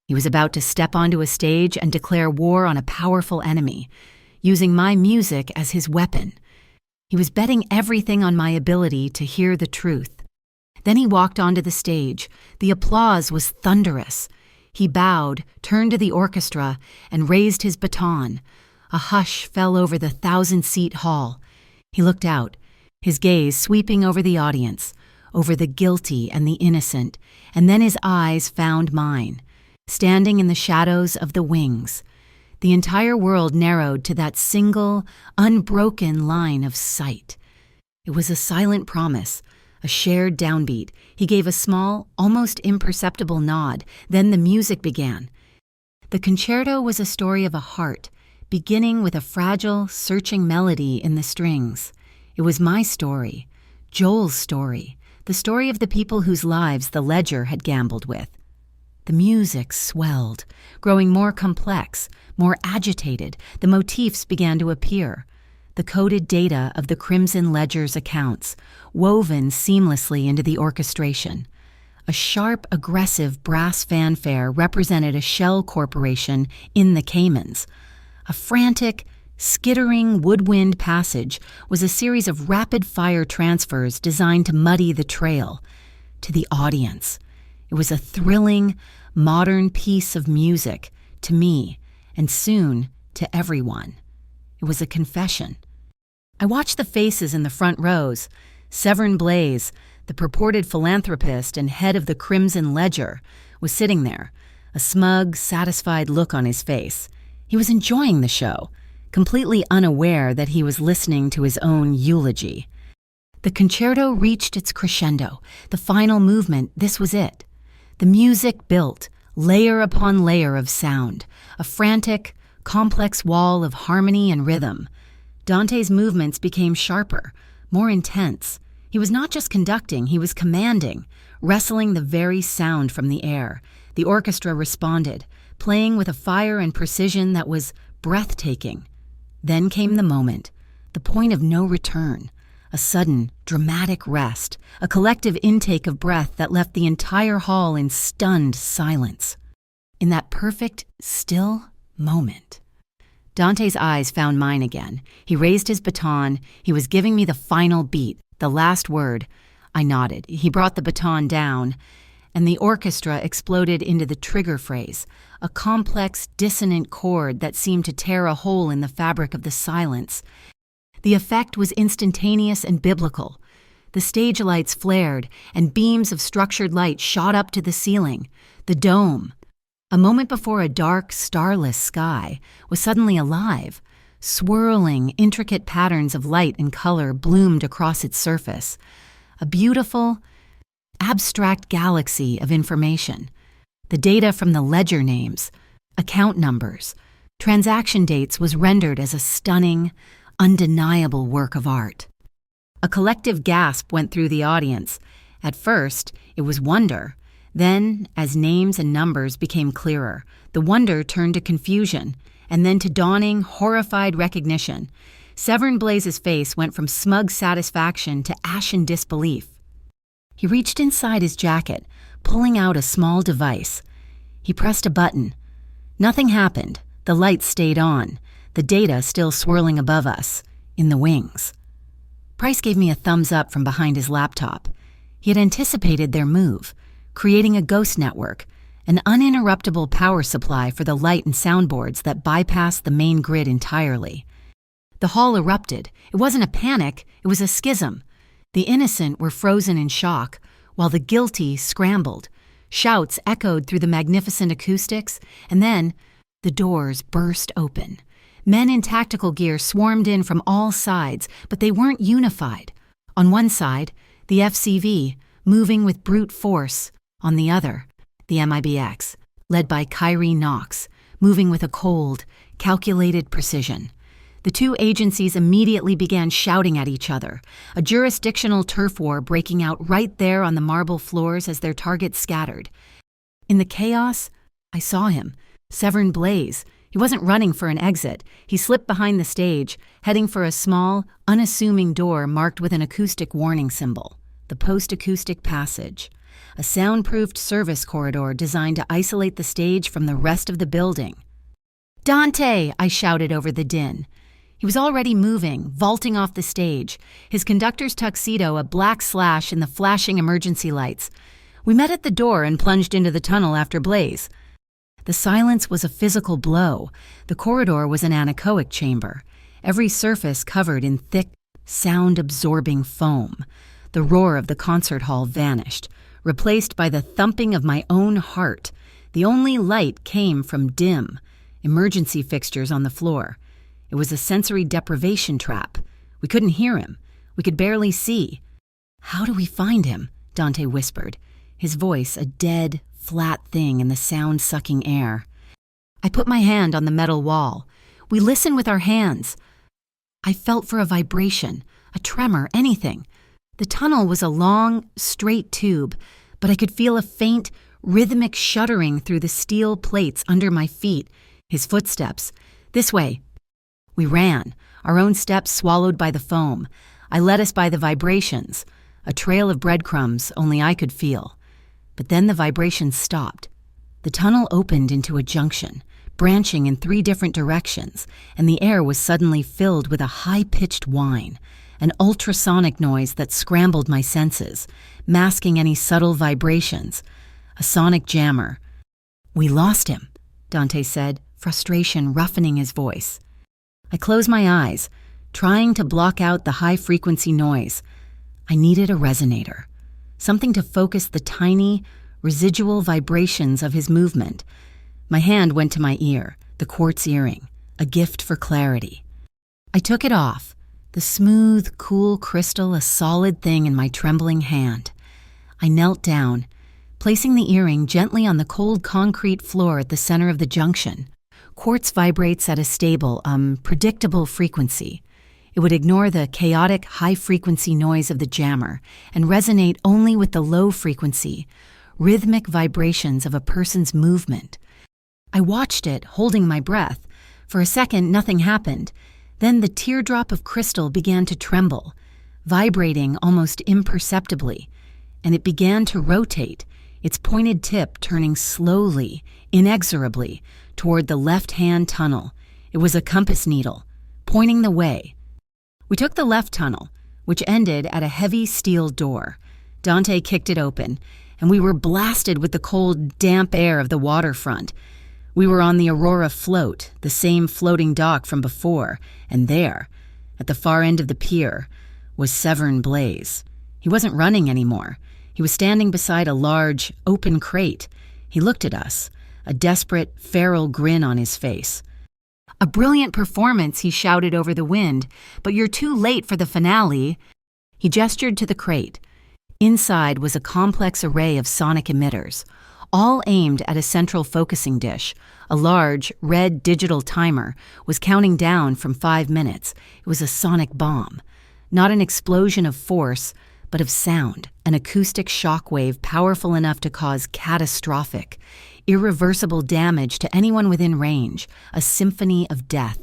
He was about to step onto a stage and declare war on a powerful enemy, using my music as his weapon. He was betting everything on my ability to hear the truth. Then he walked onto the stage. The applause was thunderous. He bowed, turned to the orchestra, and raised his baton. A hush fell over the 1,000-seat hall. He looked out, his gaze sweeping over the audience, over the guilty and the innocent, and then his eyes found mine, standing in the shadows of the wings. The entire world narrowed to that single, unbroken line of sight. It was a silent promise, a shared downbeat. He gave a small, almost imperceptible nod. Then the music began. The concerto was a story of a heart, beginning with a fragile, searching melody in the strings. It was my story, Joel's story, the story of the people whose lives the ledger had gambled with. The music swelled, growing more complex, more agitated. The motifs began to appear. The coded data of the Crimson Ledger's accounts, woven seamlessly into the orchestration. A sharp, aggressive brass fanfare represented a shell corporation in the Caymans. A frantic, skittering woodwind passage was a series of rapid-fire transfers designed to muddy the trail. To the audience, it was a thrilling, modern piece of music, to me, and soon to everyone. It was a confession. I watched the faces in the front rows. Severn Blaze, the purported philanthropist and head of the Crimson Ledger, was sitting there, a smug, satisfied look on his face. He was enjoying the show, completely unaware that he was listening to his own eulogy. The concerto reached its crescendo. The final movement, this was it. The music built, layer upon layer of sound, a frantic, complex wall of harmony and rhythm. Dante's movements became sharper, more intense. He was not just conducting, he was commanding, wrestling the very sound from the air. The orchestra responded, playing with a fire and precision that was breathtaking. Then came the moment, the point of no return, a sudden, dramatic rest, a collective intake of breath that left the entire hall in stunned silence. In that perfect, still moment, Dante's eyes found mine again. He raised his baton. He was giving me the final beat, the last word. I nodded. He brought the baton down, and the orchestra exploded into the trigger phrase, a complex, dissonant chord that seemed to tear a hole in the fabric of the silence. The effect was instantaneous and biblical. The stage lights flared, and beams of structured light shot up to the ceiling. The dome, a moment before a dark, starless sky, was suddenly alive. Swirling, intricate patterns of light and color bloomed across its surface. A beautiful, abstract galaxy of information. The data from the ledger names, account numbers, transaction dates was rendered as a stunning, undeniable work of art. A collective gasp went through the audience. At first, it was wonder. Then, as names and numbers became clearer, the wonder turned to confusion, and then to dawning, horrified recognition. Severn Blaze's face went from smug satisfaction to ashen disbelief. He reached inside his jacket, pulling out a small device. He pressed a button. Nothing happened. The lights stayed on, the data still swirling above us, in the wings. Price gave me a thumbs up from behind his laptop. He had anticipated their move, creating a ghost network, an uninterruptible power supply for the light and soundboards that bypassed the main grid entirely. The hall erupted. It wasn't a panic, it was a schism. The innocent were frozen in shock, while the guilty scrambled. Shouts echoed through the magnificent acoustics, and then the doors burst open. Men in tactical gear swarmed in from all sides, but they weren't unified. On one side, the FCV, moving with brute force, On the other, the MIBX, led by Kyrie Knox, moving with a cold, calculated precision. The two agencies immediately began shouting at each other, a jurisdictional turf war breaking out right there on the marble floors as their targets scattered. In the chaos, I saw him, Severn Blaze. He wasn't running for an exit. He slipped behind the stage, heading for a small, unassuming door marked with an acoustic warning symbol, the post-acoustic passage, a soundproofed service corridor designed to isolate the stage from the rest of the building. "Dante!" I shouted over the din. He was already moving, vaulting off the stage, his conductor's tuxedo a black slash in the flashing emergency lights. We met at the door and plunged into the tunnel after Blaze. The silence was a physical blow. The corridor was an anechoic chamber, every surface covered in thick, sound-absorbing foam. The roar of the concert hall vanished, replaced by the thumping of my own heart. The only light came from dim, emergency fixtures on the floor. It was a sensory deprivation trap. We couldn't hear him. We could barely see. "How do we find him?" Dante whispered, his voice a dead, flat thing in the sound-sucking air. I put my hand on the metal wall. We listen with our hands. I felt for a vibration, a tremor, anything. The tunnel was a long, straight tube, but I could feel a faint, rhythmic shuddering through the steel plates under my feet. His footsteps. "This way." We ran, our own steps swallowed by the foam. I led us by the vibrations, a trail of breadcrumbs only I could feel. But then the vibrations stopped. The tunnel opened into a junction, branching in 3 different directions, and the air was suddenly filled with a high-pitched whine, an ultrasonic noise that scrambled my senses, masking any subtle vibrations. A sonic jammer. "We lost him," Dante said, frustration roughening his voice. I closed my eyes, trying to block out the high-frequency noise. I needed a resonator, something to focus the tiny, residual vibrations of his movement. My hand went to my ear, the quartz earring, a gift for clarity. I took it off, the smooth, cool crystal a solid thing in my trembling hand. I knelt down, placing the earring gently on the cold concrete floor at the center of the junction. Quartz vibrates at a stable, predictable frequency. It would ignore the chaotic, high-frequency noise of the jammer and resonate only with the low-frequency, rhythmic vibrations of a person's movement. I watched it, holding my breath. For a second, nothing happened. Then the teardrop of crystal began to tremble, vibrating almost imperceptibly, and it began to rotate, its pointed tip turning slowly, inexorably, toward the left-hand tunnel. It was a compass needle, pointing the way. We took the left tunnel, which ended at a heavy steel door. Dante kicked it open, and we were blasted with the cold, damp air of the waterfront. We were on the Aurora float, the same floating dock from before, and there, at the far end of the pier, was Severn Blaze. He wasn't running anymore. He was standing beside a large, open crate. He looked at us, a desperate, feral grin on his face. "A brilliant performance," he shouted over the wind, "but you're too late for the finale." He gestured to the crate. Inside was a complex array of sonic emitters, all aimed at a central focusing dish. A large, red digital timer was counting down from 5 minutes. It was a sonic bomb. Not an explosion of force, but of sound, an acoustic shockwave powerful enough to cause catastrophic, irreversible damage to anyone within range, a symphony of death.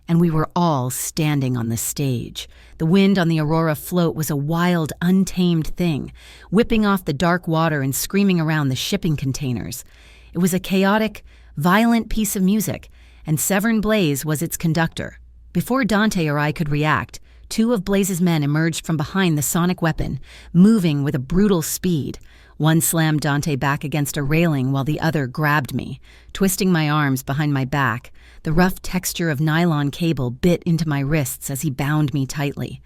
And we were all standing on the stage. The wind on the Aurora float was a wild, untamed thing, whipping off the dark water and screaming around the shipping containers. It was a chaotic, violent piece of music, and Severn Blaze was its conductor. Before Dante or I could react, 2 of Blaze's men emerged from behind the sonic weapon, moving with a brutal speed. One slammed Dante back against a railing while the other grabbed me, twisting my arms behind my back. The rough texture of nylon cable bit into my wrists as he bound me tightly.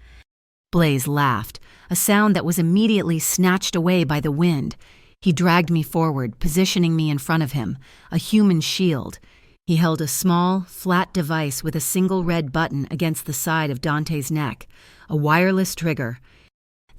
Blaze laughed, a sound that was immediately snatched away by the wind. He dragged me forward, positioning me in front of him, a human shield. He held a small, flat device with a single red button against the side of Dante's neck, a wireless trigger.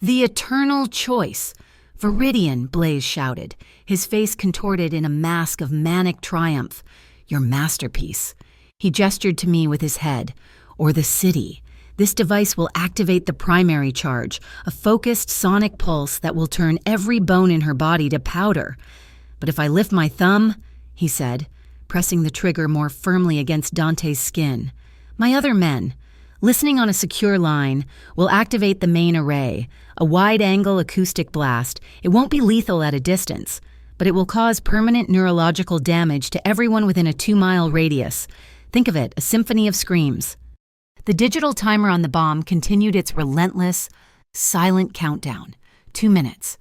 The eternal choice. "Viridian," Blaze shouted, his face contorted in a mask of manic triumph. "Your masterpiece." He gestured to me with his head. "Or the city. This device will activate the primary charge, a focused sonic pulse that will turn every bone in her body to powder. But if I lift my thumb," he said, pressing the trigger more firmly against Dante's skin, "my other men, listening on a secure line, will activate the main array, a wide-angle acoustic blast. It won't be lethal at a distance, but it will cause permanent neurological damage to everyone within a 2-mile radius. Think of it, a symphony of screams." The digital timer on the bomb continued its relentless, silent countdown. 2 minutes.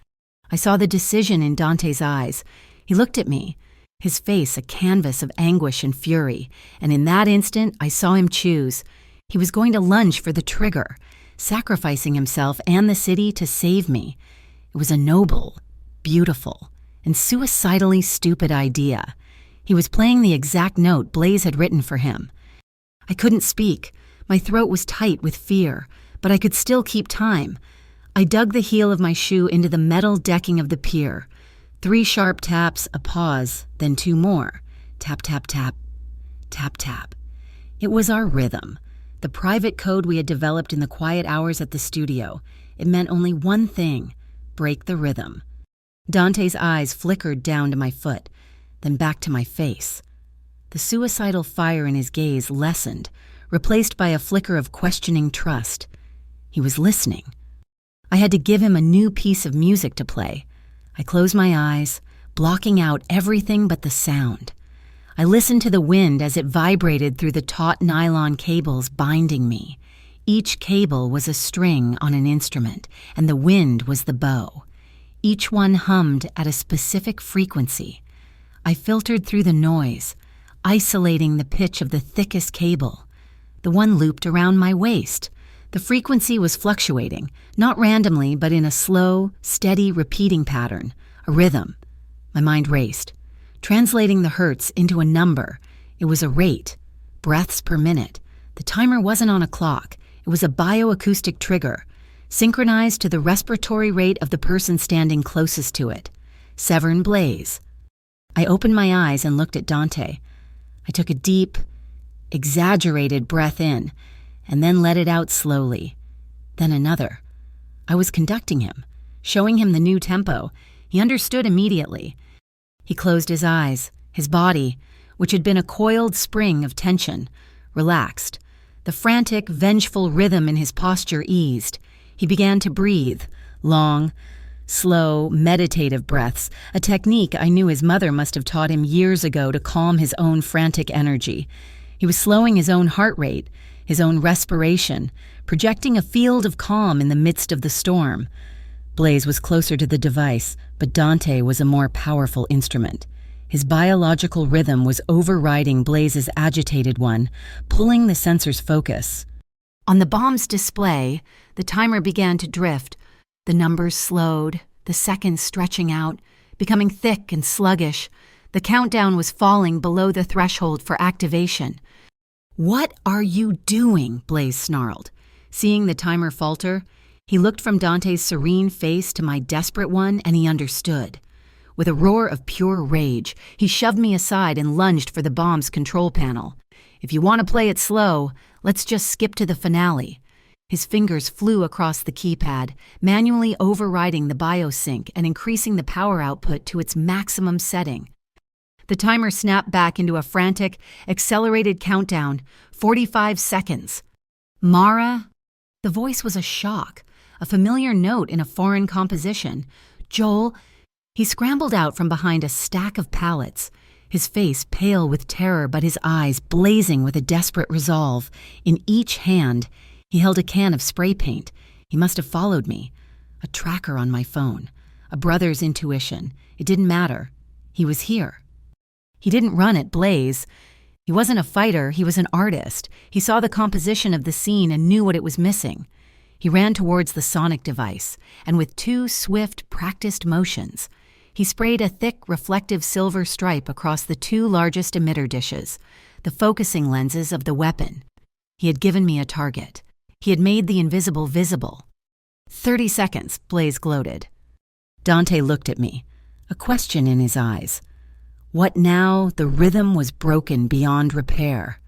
I saw the decision in Dante's eyes. He looked at me, his face a canvas of anguish and fury, and in that instant I saw him choose. He was going to lunge for the trigger, sacrificing himself and the city to save me. It was a noble, beautiful, and suicidally stupid idea. He was playing the exact note Blaze had written for him. I couldn't speak. My throat was tight with fear, but I could still keep time. I dug the heel of my shoe into the metal decking of the pier. 3 sharp taps, a pause, then 2 more. Tap, tap, tap. Tap, tap. It was our rhythm, the private code we had developed in the quiet hours at the studio. It meant only one thing: break the rhythm. Dante's eyes flickered down to my foot, then back to my face. The suicidal fire in his gaze lessened, replaced by a flicker of questioning trust. He was listening. I had to give him a new piece of music to play. I closed my eyes, blocking out everything but the sound. I listened to the wind as it vibrated through the taut nylon cables binding me. Each cable was a string on an instrument, and the wind was the bow. Each one hummed at a specific frequency. I filtered through the noise, isolating the pitch of the thickest cable. The one looped around my waist. The frequency was fluctuating, not randomly, but in a slow, steady, repeating pattern, a rhythm. My mind raced, translating the hertz into a number. It was a rate, breaths per minute. The timer wasn't on a clock. It was a bioacoustic trigger, synchronized to the respiratory rate of the person standing closest to it. Severn Blaze. I opened my eyes and looked at Dante. I took a deep, exaggerated breath in, and then let it out slowly. Then another. I was conducting him, showing him the new tempo. He understood immediately. He closed his eyes. His body, which had been a coiled spring of tension, relaxed. The frantic, vengeful rhythm in his posture eased. He began to breathe, long, slow, meditative breaths, a technique I knew his mother must have taught him years ago to calm his own frantic energy. He was slowing his own heart rate, his own respiration, projecting a field of calm in the midst of the storm. Blaze was closer to the device, but Dante was a more powerful instrument. His biological rhythm was overriding Blaze's agitated one, pulling the sensor's focus. On the bomb's display, the timer began to drift. The numbers slowed, the seconds stretching out, becoming thick and sluggish. The countdown was falling below the threshold for activation. "What are you doing?" Blaze snarled. Seeing the timer falter, he looked from Dante's serene face to my desperate one, and he understood. With a roar of pure rage, he shoved me aside and lunged for the bomb's control panel. "If you want to play it slow, let's just skip to the finale." His fingers flew across the keypad, manually overriding the biosync and increasing the power output to its maximum setting. The timer snapped back into a frantic, accelerated countdown. 45 seconds. "Mara?" The voice was a shock, a familiar note in a foreign composition. "Joel?" He scrambled out from behind a stack of pallets, his face pale with terror but his eyes blazing with a desperate resolve. In each hand, he held a can of spray paint. He must have followed me. A tracker on my phone. A brother's intuition. It didn't matter. He was here. He didn't run at Blaze. He wasn't a fighter, he was an artist. He saw the composition of the scene and knew what it was missing. He ran towards the sonic device, and with 2 swift, practiced motions, he sprayed a thick, reflective silver stripe across the 2 largest emitter dishes, the focusing lenses of the weapon. He had given me a target. He had made the invisible visible. 30 seconds, Blaze gloated. Dante looked at me, a question in his eyes. What now? The rhythm was broken beyond repair.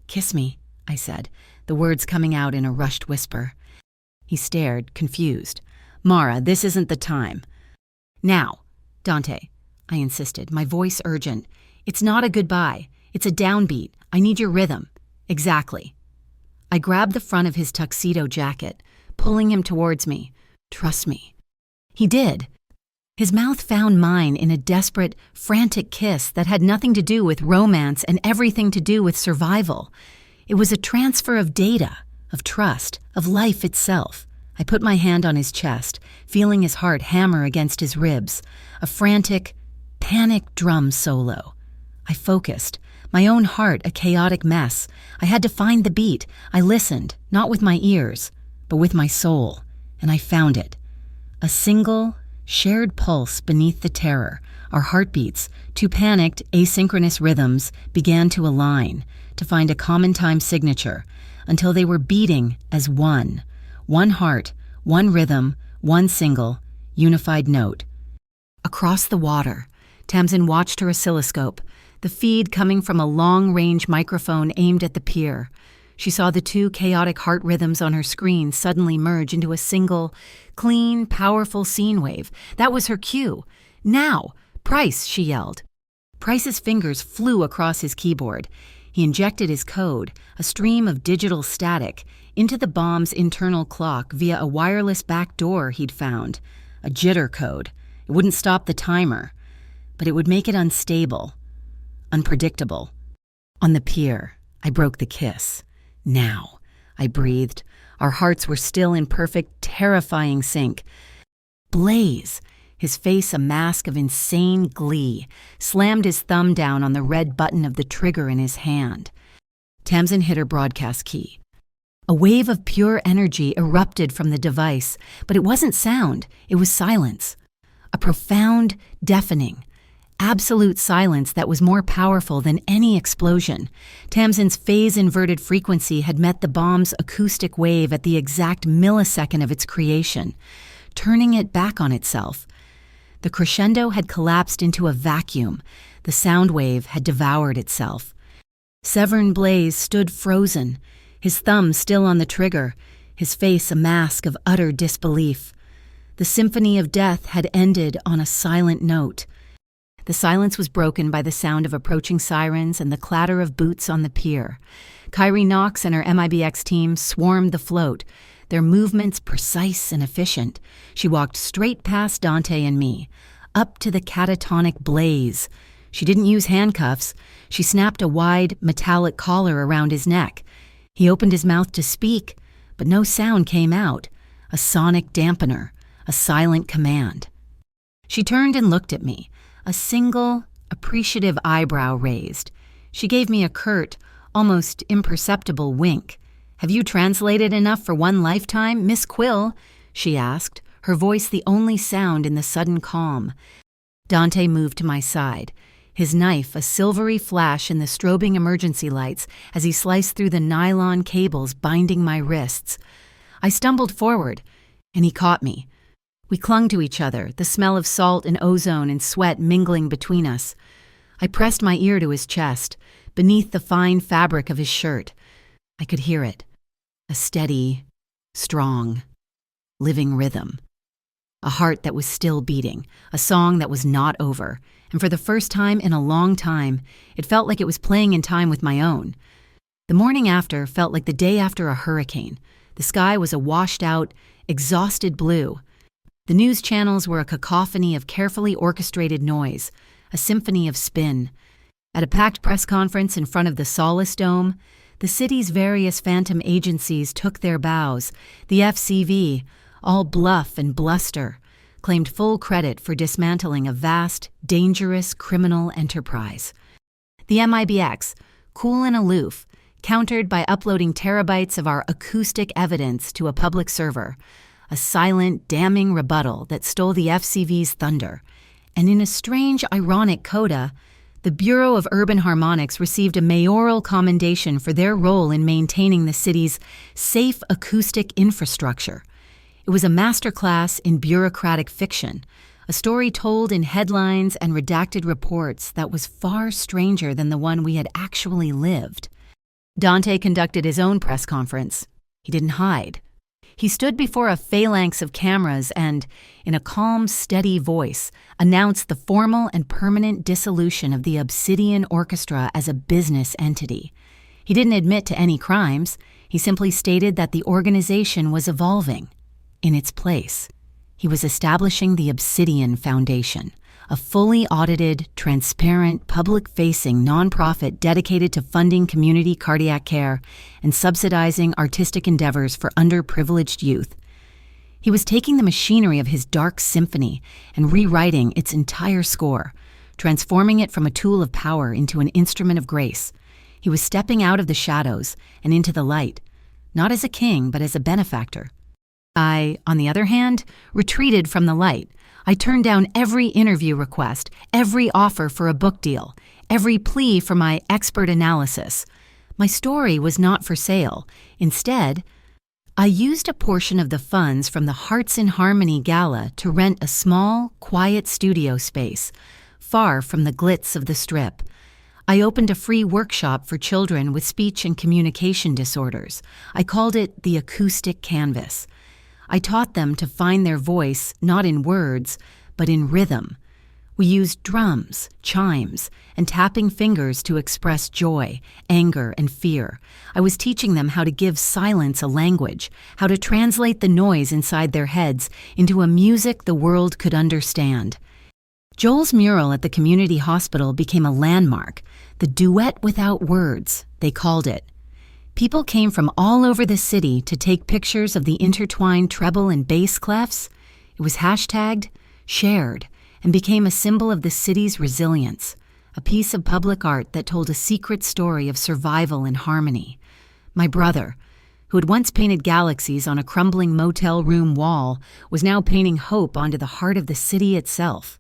"Kiss me," I said, the words coming out in a rushed whisper. He stared, confused. "Mara, this isn't the time." "Now, Dante," I insisted, my voice urgent. "It's not a goodbye. It's a downbeat. I need your rhythm." "Exactly." I grabbed the front of his tuxedo jacket, pulling him towards me. "Trust me." He did. His mouth found mine in a desperate, frantic kiss that had nothing to do with romance and everything to do with survival. It was a transfer of data, of trust, of life itself. I put my hand on his chest, feeling his heart hammer against his ribs, a frantic, panic drum solo. I focused, my own heart a chaotic mess. I had to find the beat. I listened, not with my ears, but with my soul, and I found it. A single, shared pulse beneath the terror. Our heartbeats, two panicked, asynchronous rhythms, began to align, to find a common time signature, until they were beating as one. One heart, one rhythm, one single, unified note. Across the water, Tamsin watched her oscilloscope, the feed coming from a long-range microphone aimed at the pier. She saw the two chaotic heart rhythms on her screen suddenly merge into a single, clean, powerful scene wave. That was her cue. "Now! Price!" she yelled. Price's fingers flew across his keyboard. He injected his code, a stream of digital static, into the bomb's internal clock via a wireless back door he'd found. A jitter code. It wouldn't stop the timer, but it would make it unstable, unpredictable. On the pier, I broke the kiss. "Now," I breathed. Our hearts were still in perfect, terrifying sync. Blaze, his face a mask of insane glee, slammed his thumb down on the red button of the trigger in his hand. Tamsin hit her broadcast key. A wave of pure energy erupted from the device, but it wasn't sound, it was silence. A profound, deafening, absolute silence that was more powerful than any explosion. Tamsin's phase-inverted frequency had met the bomb's acoustic wave at the exact millisecond of its creation, turning it back on itself. The crescendo had collapsed into a vacuum. The sound wave had devoured itself. Severn Blaze stood frozen, his thumb still on the trigger, his face a mask of utter disbelief. The symphony of death had ended on a silent note. The silence was broken by the sound of approaching sirens and the clatter of boots on the pier. Kyrie Knox and her MIBX team swarmed the float, their movements precise and efficient. She walked straight past Dante and me, up to the catatonic blaze. She didn't use handcuffs. She snapped a wide, metallic collar around his neck. He opened his mouth to speak, but no sound came out. A sonic dampener, a silent command. She turned and looked at me, a single, appreciative eyebrow raised. She gave me a curt, almost imperceptible wink. "Have you translated enough for one lifetime, Miss Quill?" she asked, her voice the only sound in the sudden calm. Dante moved to my side, his knife a silvery flash in the strobing emergency lights as he sliced through the nylon cables binding my wrists. I stumbled forward, and he caught me. We clung to each other, the smell of salt and ozone and sweat mingling between us. I pressed my ear to his chest, beneath the fine fabric of his shirt. I could hear it, a steady, strong, living rhythm. A heart that was still beating, a song that was not over, and for the first time in a long time, it felt like it was playing in time with my own. The morning after felt like the day after a hurricane. The sky was a washed-out, exhausted blue. The news channels were a cacophony of carefully orchestrated noise, a symphony of spin. At a packed press conference in front of the Solace Dome, the city's various phantom agencies took their bows. The FCV, all bluff and bluster, claimed full credit for dismantling a vast, dangerous criminal enterprise. The MIBX, cool and aloof, countered by uploading terabytes of our acoustic evidence to a public server, a silent, damning rebuttal that stole the FCV's thunder. And in a strange, ironic coda, the Bureau of Urban Harmonics received a mayoral commendation for their role in maintaining the city's safe acoustic infrastructure. It was a masterclass in bureaucratic fiction, a story told in headlines and redacted reports that was far stranger than the one we had actually lived. Dante conducted his own press conference. He didn't hide. He stood before a phalanx of cameras and, in a calm, steady voice, announced the formal and permanent dissolution of the Obsidian Orchestra as a business entity. He didn't admit to any crimes. He simply stated that the organization was evolving. In its place, he was establishing the Obsidian Foundation, a fully audited, transparent, public-facing nonprofit dedicated to funding community cardiac care and subsidizing artistic endeavors for underprivileged youth. He was taking the machinery of his dark symphony and rewriting its entire score, transforming it from a tool of power into an instrument of grace. He was stepping out of the shadows and into the light, not as a king, but as a benefactor. I, on the other hand, retreated from the light. I turned down every interview request, every offer for a book deal, every plea for my expert analysis. My story was not for sale. Instead, I used a portion of the funds from the Hearts in Harmony Gala to rent a small, quiet studio space, far from the glitz of the Strip. I opened a free workshop for children with speech and communication disorders. I called it the Acoustic Canvas. I taught them to find their voice not in words, but in rhythm. We used drums, chimes, and tapping fingers to express joy, anger, and fear. I was teaching them how to give silence a language, how to translate the noise inside their heads into a music the world could understand. Joel's mural at the community hospital became a landmark, the duet without words, they called it. People came from all over the city to take pictures of the intertwined treble and bass clefs. It was hashtagged, shared, and became a symbol of the city's resilience, a piece of public art that told a secret story of survival and harmony. My brother, who had once painted galaxies on a crumbling motel room wall, was now painting hope onto the heart of the city itself.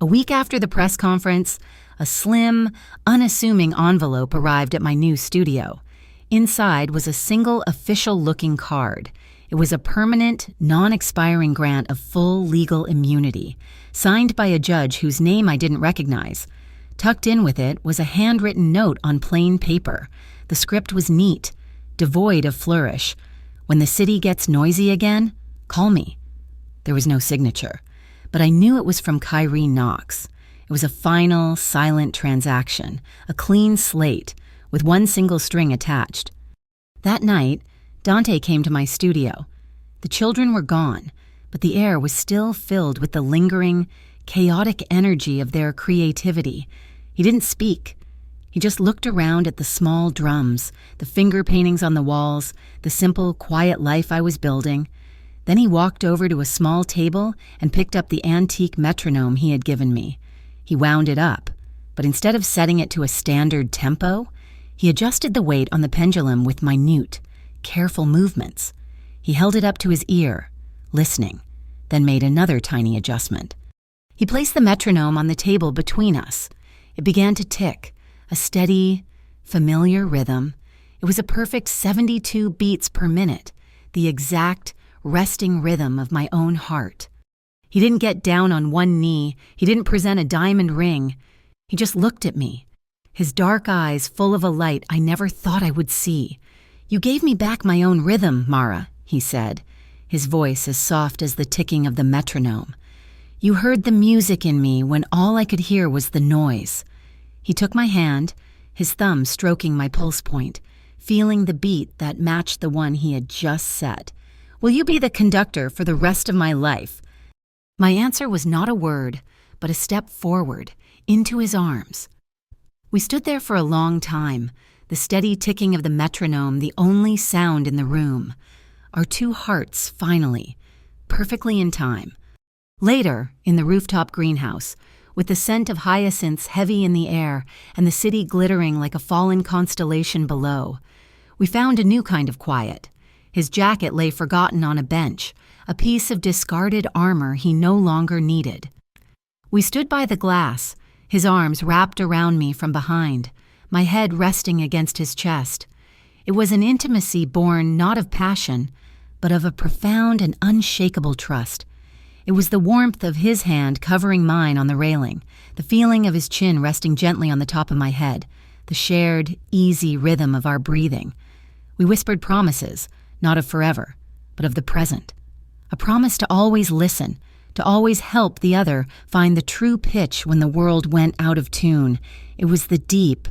A week after the press conference, a slim, unassuming envelope arrived at my new studio. Inside was a single official-looking card. It was a permanent, non-expiring grant of full legal immunity, signed by a judge whose name I didn't recognize. Tucked in with it was a handwritten note on plain paper. The script was neat, devoid of flourish. When the city gets noisy again, call me. There was no signature, but I knew it was from Kyrie Knox. It was a final, silent transaction, a clean slate, with one single string attached. That night, Dante came to my studio. The children were gone, but the air was still filled with the lingering, chaotic energy of their creativity. He didn't speak. He just looked around at the small drums, the finger paintings on the walls, the simple, quiet life I was building. Then he walked over to a small table and picked up the antique metronome he had given me. He wound it up, but instead of setting it to a standard tempo, he adjusted the weight on the pendulum with minute, careful movements. He held it up to his ear, listening, then made another tiny adjustment. He placed the metronome on the table between us. It began to tick, a steady, familiar rhythm. It was a perfect 72 beats per minute, the exact, resting rhythm of my own heart. He didn't get down on one knee. He didn't present a diamond ring. He just looked at me, his dark eyes full of a light I never thought I would see. "You gave me back my own rhythm, Mara," he said, his voice as soft as the ticking of the metronome. "You heard the music in me when all I could hear was the noise." He took my hand, his thumb stroking my pulse point, feeling the beat that matched the one he had just set. "Will you be the conductor for the rest of my life?" My answer was not a word, but a step forward, into his arms. We stood there for a long time, the steady ticking of the metronome the only sound in the room. Our two hearts, finally, perfectly in time. Later, in the rooftop greenhouse, with the scent of hyacinths heavy in the air and the city glittering like a fallen constellation below, we found a new kind of quiet. His jacket lay forgotten on a bench, a piece of discarded armor he no longer needed. We stood by the glass, his arms wrapped around me from behind, my head resting against his chest. It was an intimacy born not of passion, but of a profound and unshakable trust. It was the warmth of his hand covering mine on the railing, the feeling of his chin resting gently on the top of my head, the shared, easy rhythm of our breathing. We whispered promises, not of forever, but of the present. A promise to always listen, to always help the other find the true pitch when the world went out of tune. It was the deep,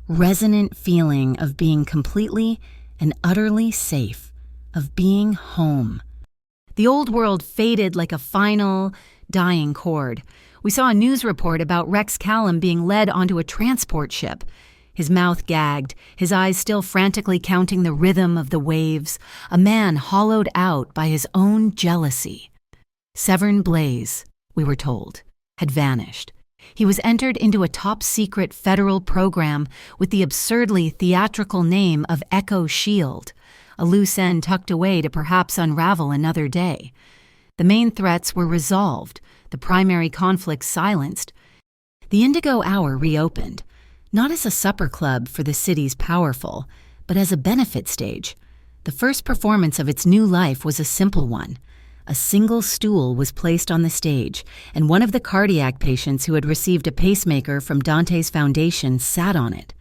resonant feeling of being completely and utterly safe, of being home. The old world faded like a final, dying chord. We saw a news report about Rex Callum being led onto a transport ship. His mouth gagged, his eyes still frantically counting the rhythm of the waves, a man hollowed out by his own jealousy. Severn Blaze, we were told, had vanished. He was entered into a top-secret federal program with the absurdly theatrical name of Echo Shield, a loose end tucked away to perhaps unravel another day. The main threats were resolved, the primary conflicts silenced. The Indigo Hour reopened, not as a supper club for the city's powerful, but as a benefit stage. The first performance of its new life was a simple one. A single stool was placed on the stage, and one of the cardiac patients who had received a pacemaker from Dante's Foundation sat on it.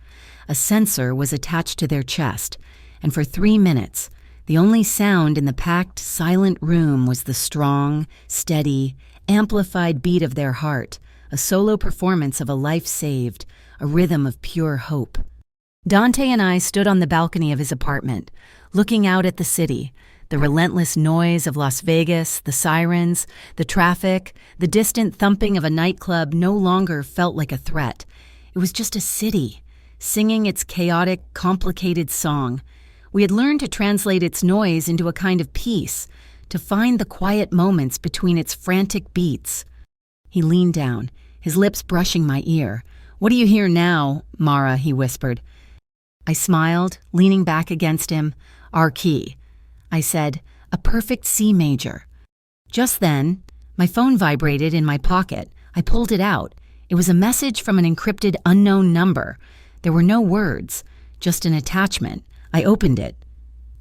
A sensor was attached to their chest, and for 3 minutes, the only sound in the packed, silent room was the strong, steady, amplified beat of their heart, a solo performance of a life saved, a rhythm of pure hope. Dante and I stood on the balcony of his apartment, looking out at the city, the relentless noise of Las Vegas, the sirens, the traffic, the distant thumping of a nightclub no longer felt like a threat. It was just a city, singing its chaotic, complicated song. We had learned to translate its noise into a kind of peace, to find the quiet moments between its frantic beats. He leaned down, his lips brushing my ear. "What do you hear now, Mara?" he whispered. I smiled, leaning back against him. "Our key." I said, "A perfect C major." Just then, my phone vibrated in my pocket. I pulled it out. It was a message from an encrypted unknown number. There were no words, just an attachment. I opened it.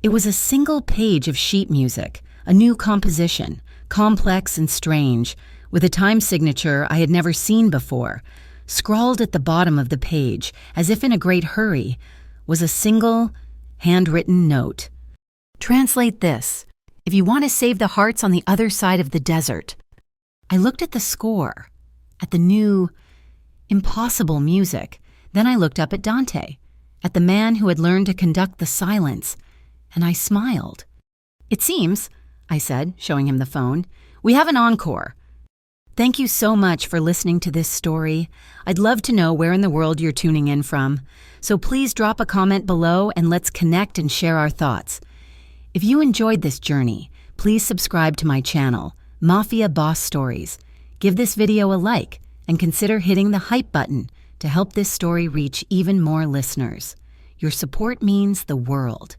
It was a single page of sheet music, a new composition, complex and strange, with a time signature I had never seen before. Scrawled at the bottom of the page, as if in a great hurry, was a single, handwritten note. "Translate this, if you want to save the hearts on the other side of the desert." I looked at the score, at the new, impossible music. Then I looked up at Dante, at the man who had learned to conduct the silence, and I smiled. "It seems," I said, showing him the phone, "we have an encore. Thank you so much for listening to this story. I'd love to know where in the world you're tuning in from, so please drop a comment below and let's connect and share our thoughts. If you enjoyed this journey, please subscribe to my channel, Mafia Boss Stories. Give this video a like and consider hitting the hype button to help this story reach even more listeners. Your support means the world.